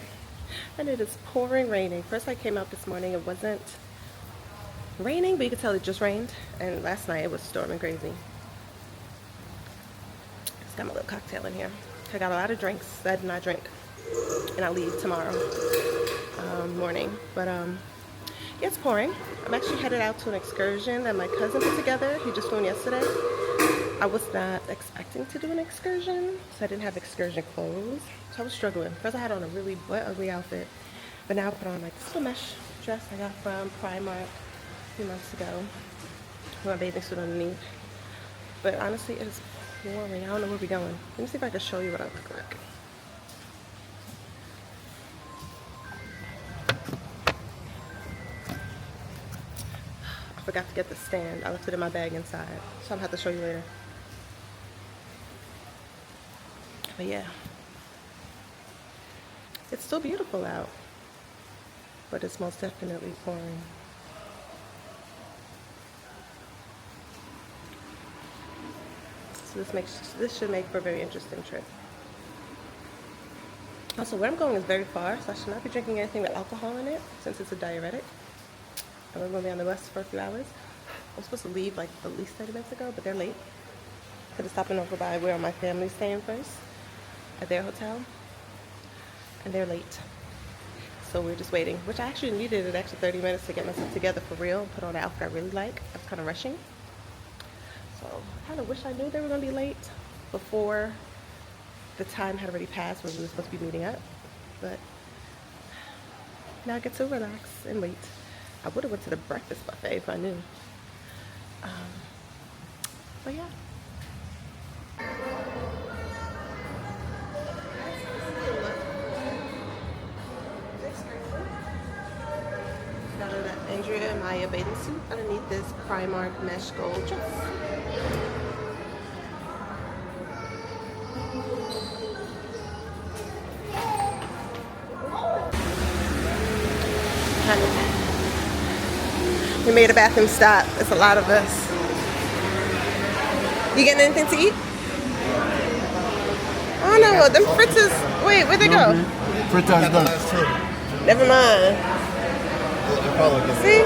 And it is pouring raining. First I came out this morning, it wasn't raining, but you could tell it just rained. And last night it was storming crazy. Just got my little cocktail in here. I got a lot of drinks that I did not drink. And I'll leave tomorrow morning. But yeah, it's pouring. I'm actually headed out to an excursion that my cousin put together. He just flew in yesterday. I was not expecting to do an excursion, so I didn't have excursion clothes. So I was struggling. First I had on a really ugly outfit, but now I put on like this little mesh dress I got from Primark a few months ago with my bathing suit underneath. But honestly, it is pouring. I don't know where we're going. Let me see if I can show you what I look like. I forgot to get the stand. I left it in my bag inside, so I'm gonna have to show you later. But yeah, it's still beautiful out, but it's most definitely pouring. So this should make for a very interesting trip. Also, where I'm going is very far, so I should not be drinking anything with alcohol in it since it's a diuretic. And we're going to be on the bus for a few hours. I was supposed to leave like at least 30 minutes ago, but they're late. Could have stopped over by where my family's staying first, at their hotel, and they're late. So we're just waiting, which I actually needed an extra 30 minutes to get myself together for real, put on the outfit I really like. I was kind of rushing. So I kind of wish I knew they were going to be late before the time had already passed when we were supposed to be meeting up. But now I get to relax and wait. I would have went to the breakfast buffet if I knew. But yeah. Got an Andrea and Maya bathing suit underneath this Primark mesh gold dress. We made a bathroom stop. It's a lot of us. You getting anything to eat? Oh no, them fritters. Wait, where'd they go? Fritters done. Never mind. See?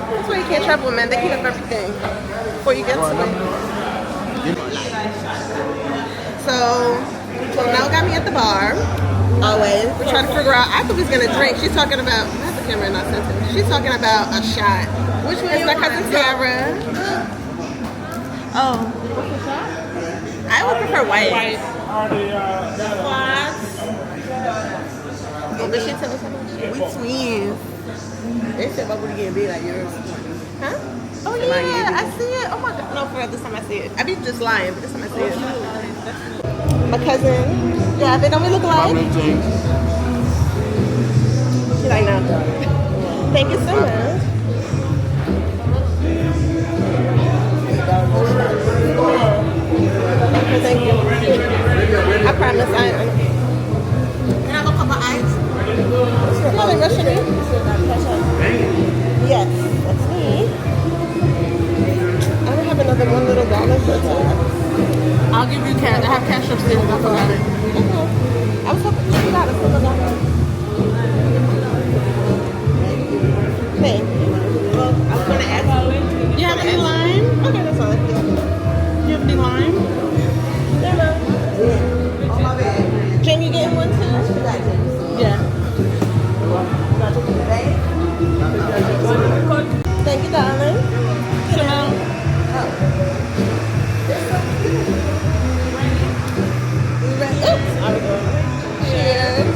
That's why you can't travel, man. They heat up everything before you get to it. So now got me at the bar. Always. We're trying to figure out. I thought we was gonna drink. She's talking about. I have the camera in my center. She's talking about a shot. Which one? It's my cousin Sarah. Oh. What's the shot? I would prefer white. White. Oh, but she tell us how much? We twins. They said my booty getting big like yours. Huh? Oh yeah, I see it. Oh my god. No, for this time I see it. I be just lying, but this time I see it. My cousin. Yeah, they don't we look alike? She's like, no. Thank you so much. Thank you. I promise I am. Can I have a cup of ice? No, they're rushing me. Yes, that's me. I don't have another $1 but I'll give you cash. I have cash upstairs. That's about it. okay. I was hoping you got a $1. Thank you. Well, I was going to ask you. You have any lime? Okay, that's fine. Yeah. You have any lime? Yeah, no. On my bed. Jen, you getting one too? Yeah. Thank you, darling. Chanel. Oops. Cheers.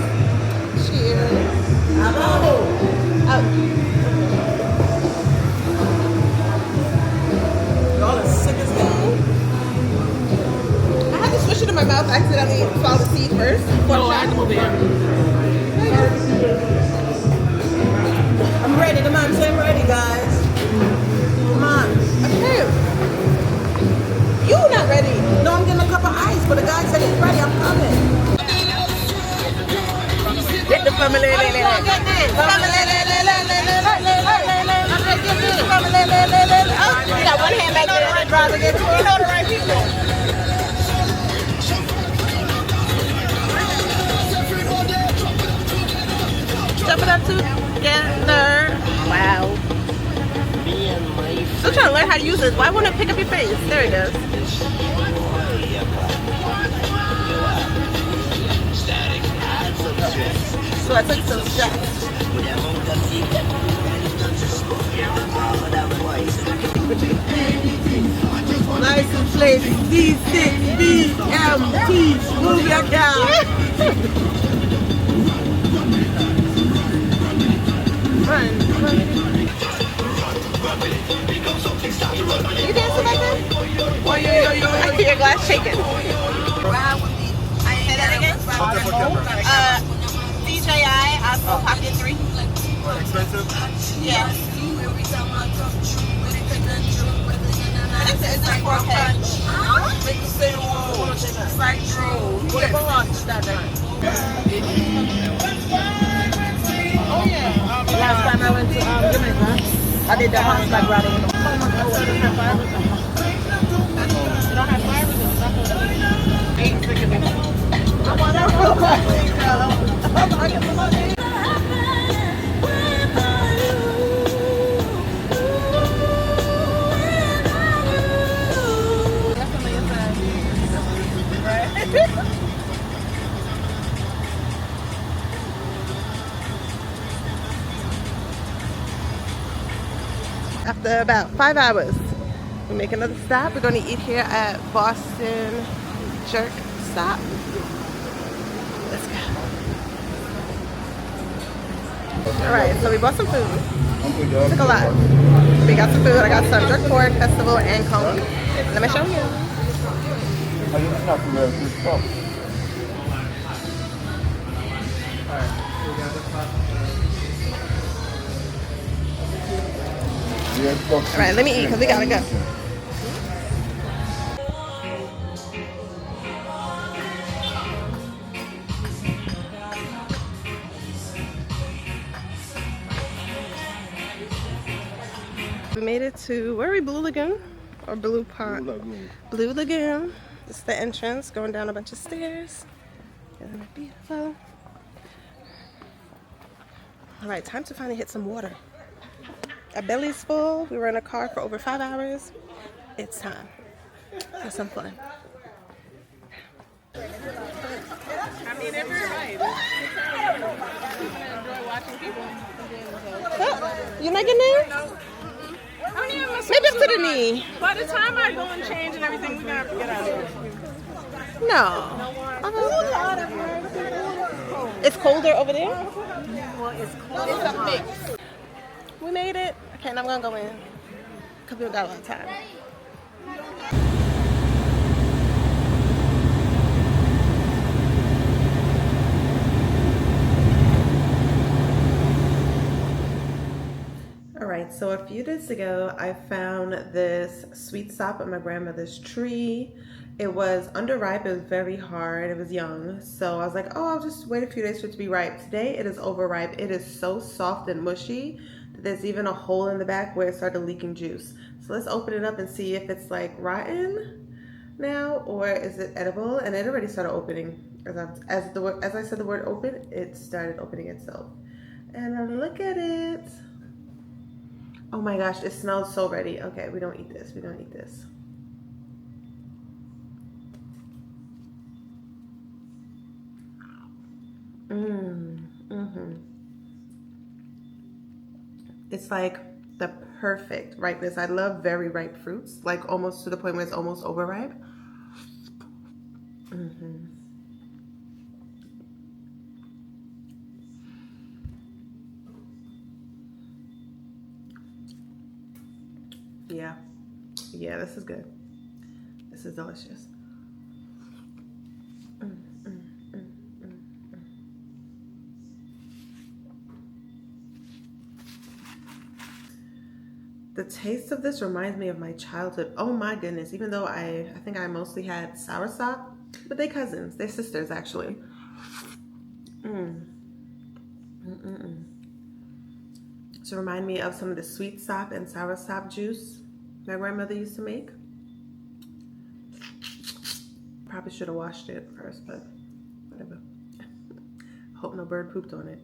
I'm trying to learn how to use this. Why won't it pick up your face? There it goes. So I took some shots. License plate D6BMT. Move your car. You dancing like that? Oh, yo. I hear your glass shaking. Say that again? DJI Osmo Pocket 3. Expensive? Yeah. Is this for a package? It's like drone. Oh, yeah. Last time I went to Jamaica, I did the horseback riding. You don't have fibers in stuff. Ain't sick of it. I want to roll my thing, girl. After about 5 hours, we make another stop. We're going to eat here at Boston Jerk Stop. Let's go. Alright, so we bought some food. Took a lot. We got some food. I got some jerk pork, festival, and cone. Let me show you. Alright, let me eat because we gotta go. We made it to, where are we, Blue Lagoon? Or Blue Pond? Blue Lagoon. Blue Lagoon. This is the entrance, going down a bunch of stairs. Isn't it beautiful? Alright, time to finally hit some water. Our belly's full. We were in a car for over 5 hours. It's time for some fun. I mean, every ride. I enjoy watching people. Oh, you not getting there? I don't even mess Maybe up to the knee. By the time I go and change and everything, we're gonna have to get out of here. No. It's colder over there? Well, it's cold. It's a mix. We made it. Okay, now I'm gonna go in. Because we don't got a lot of time. Alright, so a few days ago I found this sweet sop on my grandmother's tree. It was underripe, it was very hard, it was young. So I was like, oh, I'll just wait a few days for it to be ripe. Today it is overripe. It is so soft and mushy that there's even a hole in the back where it started leaking juice. So let's open it up and see if it's like rotten now or is it edible. And it already started opening. As I said the word open, it started opening itself. And look at it. Oh my gosh, it smells so ready. Okay, we don't eat this. We don't eat this. It's like the perfect ripeness. I love very ripe fruits, like almost to the point where it's almost overripe. Yeah, this is good. This is delicious. The taste of this reminds me of my childhood. Oh my goodness, even though I think I mostly had soursop, but they're cousins, they're sisters actually. To remind me of some of the sweet sop and soursop juice my grandmother used to make. Probably should have washed it first, but whatever. Hope no bird pooped on it.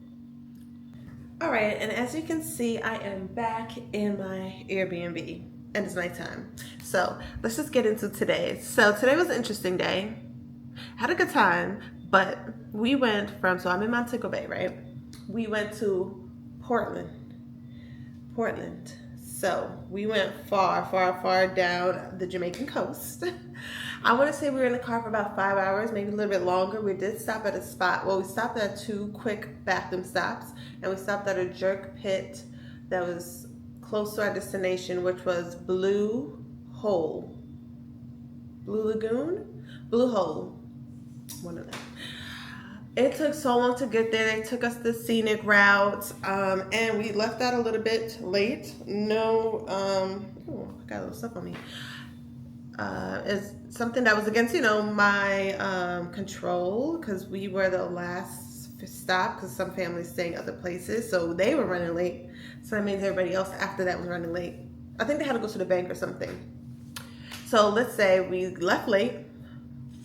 All right, and as you can see, I am back in my Airbnb. and it's nighttime. So let's just get into today. So today was an interesting day. Had a good time, but we went from, so I'm in Montego Bay, right? We went to Portland. So we went far down the Jamaican coast. I want to say we were in the car for about 5 hours, maybe a little bit longer. We did stop at a spot. Well, we stopped at 2 quick bathroom stops, and we stopped at a jerk pit that was close to our destination, which was Blue Lagoon? Blue Hole. One of them. It took so long to get there. They took us the scenic route, and we left out a little bit late. No, I got a little stuff on me. It's something that was against, my control, because we were the last stop, because some families staying other places, so they were running late. So that means everybody else after that was running late. I think they had to go to the bank or something. So let's say we left late,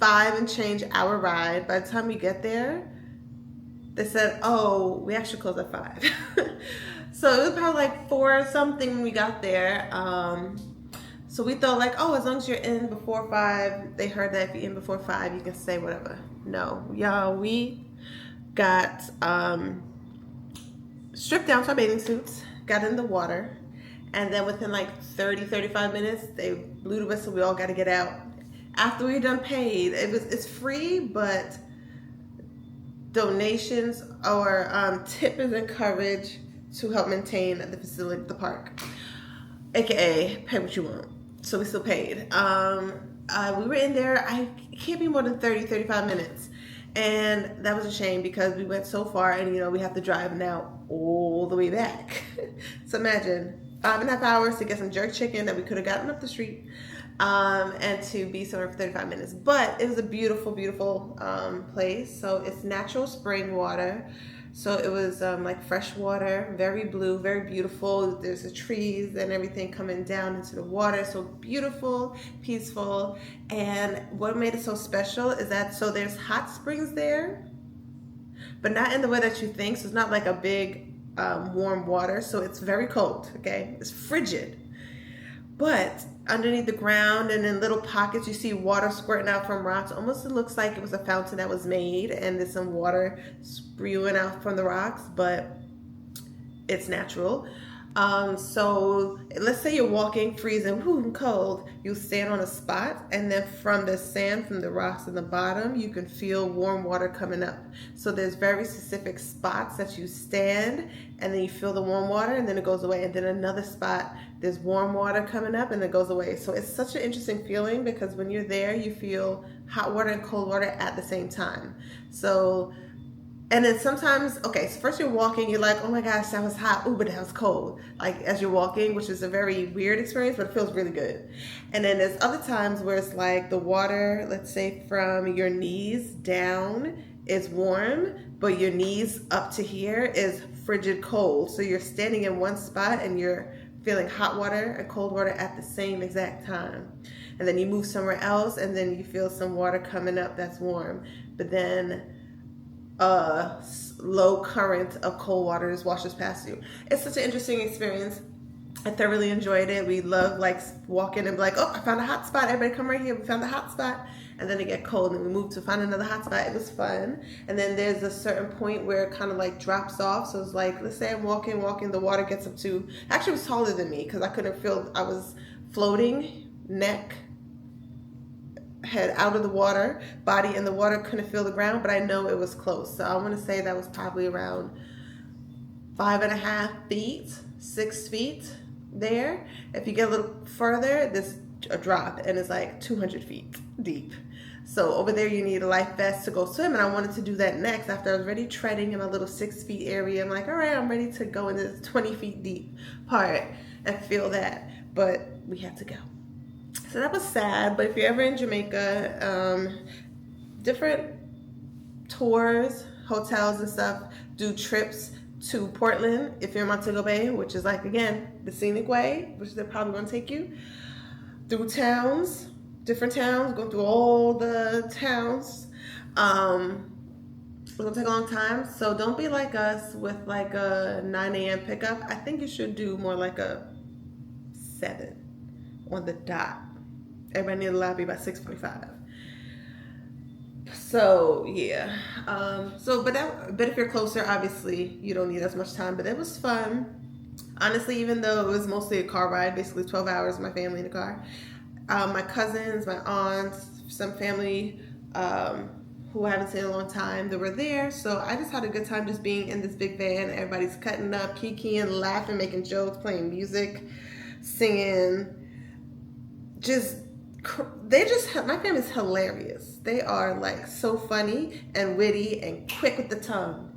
5 and change hour ride. By the time we get there, they said, oh, we actually closed at 5. So it was probably like 4 something when we got there. So we thought like, oh, as long as you're in before 5, they heard that if you're in before 5, you can say whatever. No, y'all, we got stripped down to our bathing suits, got in the water, and then within like 30-35 minutes, they blew the whistle. We all got to get out. After we done paid, it's free, but donations or tip is encouraged to help maintain the facility, the park, aka pay what you want. So we still paid. We were in there, it can't be more than 30-35 minutes, and that was a shame because we went so far, and we have to drive now all the way back. So imagine 5.5 hours to get some jerk chicken that we could have gotten up the street, and to be somewhere for 35 minutes. But it was a beautiful place. So it's natural spring water. So it was like fresh water, very blue, very beautiful. There's the trees and everything coming down into the water. So beautiful, peaceful. And what made it so special is that, so there's hot springs there, but not in the way that you think. So it's not like a big warm water. So it's very cold, okay? It's frigid. But underneath the ground and in little pockets, you see water squirting out from rocks. Almost it looks like it was a fountain that was made and there's some water spewing out from the rocks, but it's natural. So let's say you're walking, freezing, cold, you stand on a spot, and then from the sand, from the rocks in the bottom, you can feel warm water coming up. So there's very specific spots that you stand, and then you feel the warm water, and then it goes away. And then another spot, there's warm water coming up, and it goes away. So it's such an interesting feeling because when you're there, you feel hot water and cold water at the same time. So, and then sometimes, okay, so first you're walking, you're like, oh my gosh, that was hot. Ooh, but that was cold. Like as you're walking, which is a very weird experience, but it feels really good. And then there's other times where it's like the water, let's say from your knees down is warm, but your knees up to here is frigid cold. So you're standing in one spot and you're feeling hot water and cold water at the same exact time. And then you move somewhere else and then you feel some water coming up that's warm. But then low current of cold water just washes past you. It's such an interesting experience. I thoroughly enjoyed it. We love like walking and be like, oh, I found a hot spot. Everybody come right here. We found a hot spot. And then it get cold and we move to find another hot spot. It was fun. And then there's a certain point where it kind of like drops off. So it's like, let's say I'm walking, the water gets up to, actually it was taller than me because I couldn't feel, I was floating, neck, head out of the water, body in the water, couldn't feel the ground, but I know it was close. So I want to say that was probably around 5.5 feet, 6 feet there. If you get a little further, there's a drop and it's like 200 feet deep. So over there you need a life vest to go swim, and I wanted to do that next after I was already treading in my little 6 feet area. I'm like, all right, I'm ready to go in this 20 feet deep part and feel that, but we had to go. So that was sad, but if you're ever in Jamaica, different tours, hotels and stuff do trips to Portland if you're in Montego Bay, which is like, again, the scenic way, which they're probably going to take you through towns, different towns, go through all the towns. It's going to take a long time, so don't be like us with like a 9 a.m. pickup. I think you should do more like a 7. on the dot. Everybody near the lobby by 6:45. So yeah, but if you're closer, obviously you don't need as much time. But it was fun, honestly. Even though it was mostly a car ride, basically 12 hours, my family in the car. My cousins, my aunts, some family who I haven't seen in a long time, they were there. So I just had a good time just being in this big van. Everybody's cutting up, kikiing, laughing, making jokes, playing music, singing. My family's hilarious. They are like so funny and witty and quick with the tongue.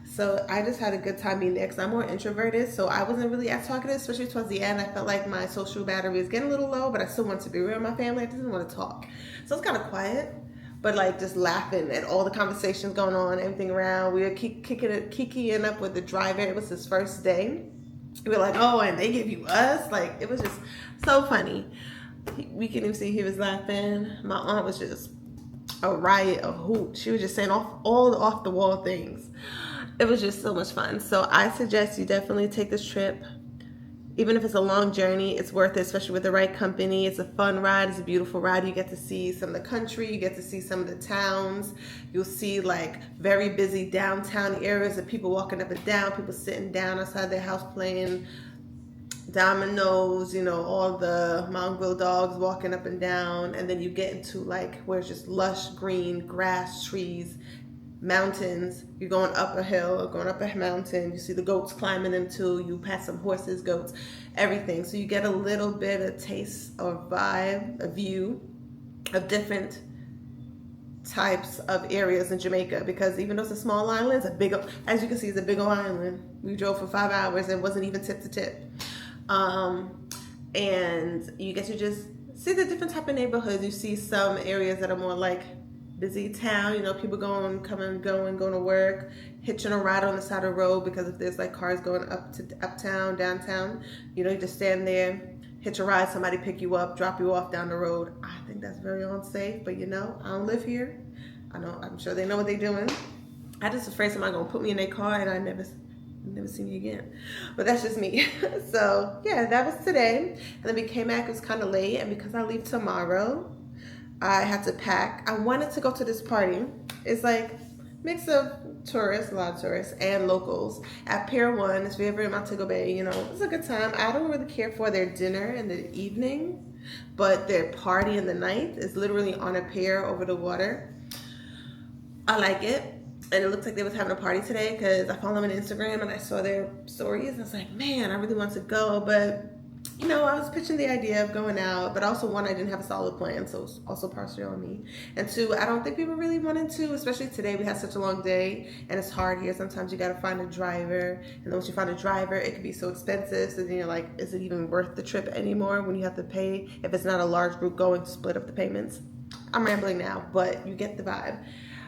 So I just had a good time being there because I'm more introverted. So I wasn't really as talkative, especially towards the end. I felt like my social battery was getting a little low, but I still wanted to be real with my family. I didn't want to talk. So it's kind of quiet, but like just laughing at all the conversations going on, everything around. We were kikiing up with the driver. It was his first day. We were like, oh, and they give you us? Like, it was just so funny. We couldn't even see he was laughing. My aunt was just a riot, a hoot. She was just saying all the off the wall things. It was just so much fun. So I suggest you definitely take this trip. Even if it's a long journey, it's worth it, especially with the right company. It's a fun ride. It's a beautiful ride. You get to see some of the country. You get to see some of the towns. You'll see like very busy downtown areas of people walking up and down, people sitting down outside their house playing dominoes, you know, all the mongrel dogs walking up and down. And then you get into like where it's just lush green grass, trees, mountains. You're going up a hill or going up a mountain. You see the goats climbing into. You pass some horses, goats, everything. So you get a little bit of taste or vibe, a view of different types of areas in Jamaica, because even though it's a small island, it's a big, as you can see, it's a big old island. We drove for 5 hours and it wasn't even tip to tip. And you get to just see the different type of neighborhoods. You see some areas that are more like busy town, you know, people going to work, hitching a ride on the side of the road, because if there's like cars going up to uptown, downtown, you know, you just stand there, hitch a ride, somebody pick you up, drop you off down the road. I think that's very unsafe, but you know, I don't live here. I'm sure they know what they're doing. I just afraid somebody gonna put me in their car and I never see me again. But that's just me. So yeah, that was today. And then we came back, it was kind of late, and because I leave tomorrow, I had to pack. I wanted to go to this party. It's like mix of tourists, a lot of tourists, and locals at Pier 1. It's over in Montego Bay. You know, it's a good time. I don't really care for their dinner in the evening, but their party in the night is literally on a pier over the water. I like it. And it looks like they was having a party today because I follow them on Instagram and I saw their stories. And I was like, man, I really want to go. But, you know, I was pitching the idea of going out. But also, one, I didn't have a solid plan. So it was also partially on me. And two, I don't think people really wanted to, especially today. We had such a long day and it's hard here. Sometimes you got to find a driver. And then once you find a driver, it can be so expensive. So then you're like, is it even worth the trip anymore when you have to pay? If it's not a large group going to split up the payments. I'm rambling now, but you get the vibe.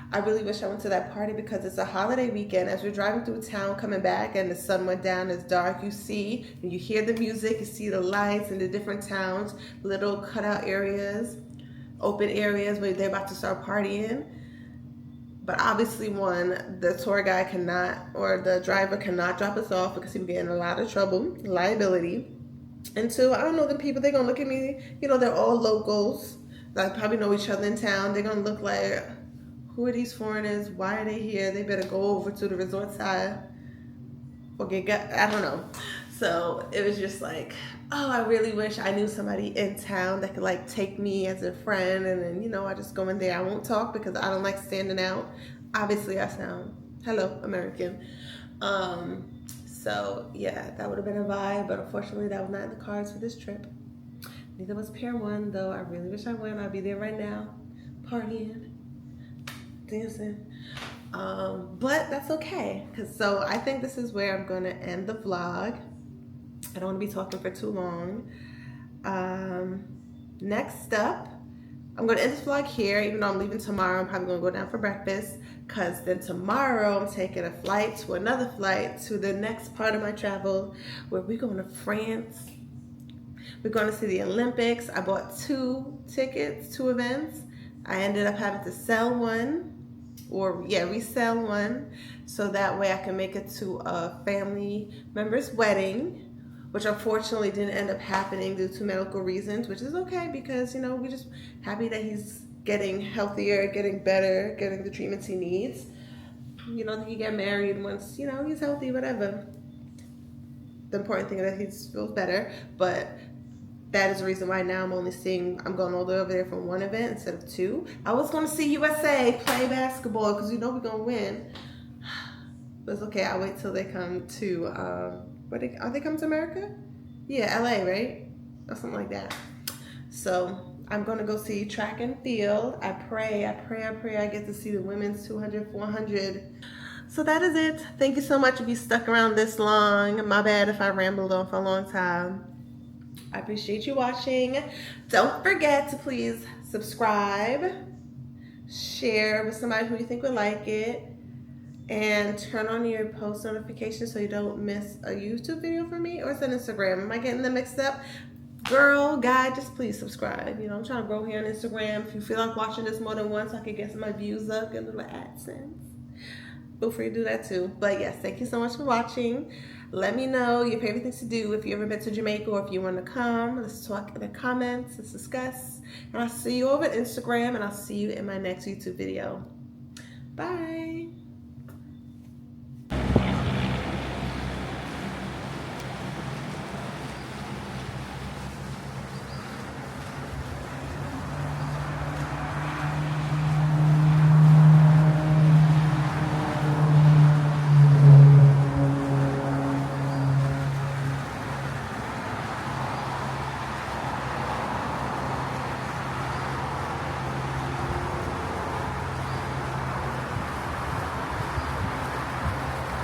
I really wish I went to that party because it's a holiday weekend. As we're driving through town coming back and the sun went down, it's dark, you see and you hear the music, you see the lights in the different towns, little cutout areas, open areas where they're about to start partying. But obviously, one, the tour guide cannot, or the driver cannot drop us off because he would get in a lot of trouble, liability. And two, I don't know the people, they're gonna look at me, you know, they're all locals, like probably know each other in town. They're gonna look like, who are these foreigners? Why are they here? They better go over to the resort side or I don't know. So it was just like, oh, I really wish I knew somebody in town that could like take me as a friend. And then, you know, I just go in there. I won't talk because I don't like standing out. Obviously I sound, hello, American. So yeah, that would have been a vibe, but unfortunately that was not in the cards for this trip. Neither was Pier 1 though. I really wish I went. I'd be there right now, partying, dancing, but that's okay, because so I think this is where I'm going to end the vlog. I don't want to be talking for too long. Next up, I'm going to end this vlog here. Even though I'm leaving tomorrow, I'm probably going to go down for breakfast, because then tomorrow I'm taking a flight to another flight to the next part of my travel, where we're going to France. We're going to see the Olympics. I bought 2 tickets, 2 events. I ended up having to sell one, or yeah, resell one, so that way I can make it to a family member's wedding, which unfortunately didn't end up happening due to medical reasons, which is okay because, you know, we're just happy that he's getting healthier, getting better, getting the treatments he needs. You know, he get married once, you know, he's healthy, whatever. The important thing is that he feels better, but that is the reason why now I'm going all the way over there for one event instead of two. I was going to see USA play basketball because you know we're going to win. But it's okay, I'll wait till they come to, are they coming to America? Yeah, LA, right? Or something like that. So I'm going to go see track and field. I pray I get to see the women's 200, 400. So that is it. Thank you so much if you stuck around this long. My bad if I rambled on for a long time. I appreciate you watching. Don't forget to please subscribe, share with somebody who you think would like it, and turn on your post notifications so you don't miss a YouTube video from me, or it's on Instagram. Am I getting them mixed up? Girl, guy, just please subscribe. You know, I'm trying to grow here on Instagram. If you feel like watching this more than once, I could get some of my views up, get a little AdSense. Feel free to do that too. But yes, thank you so much for watching. Let me know your favorite things to do if you ever been to Jamaica or if you want to come. Let's talk in the comments. Let's discuss. And I'll see you over at Instagram, and I'll see you in my next YouTube video. Bye.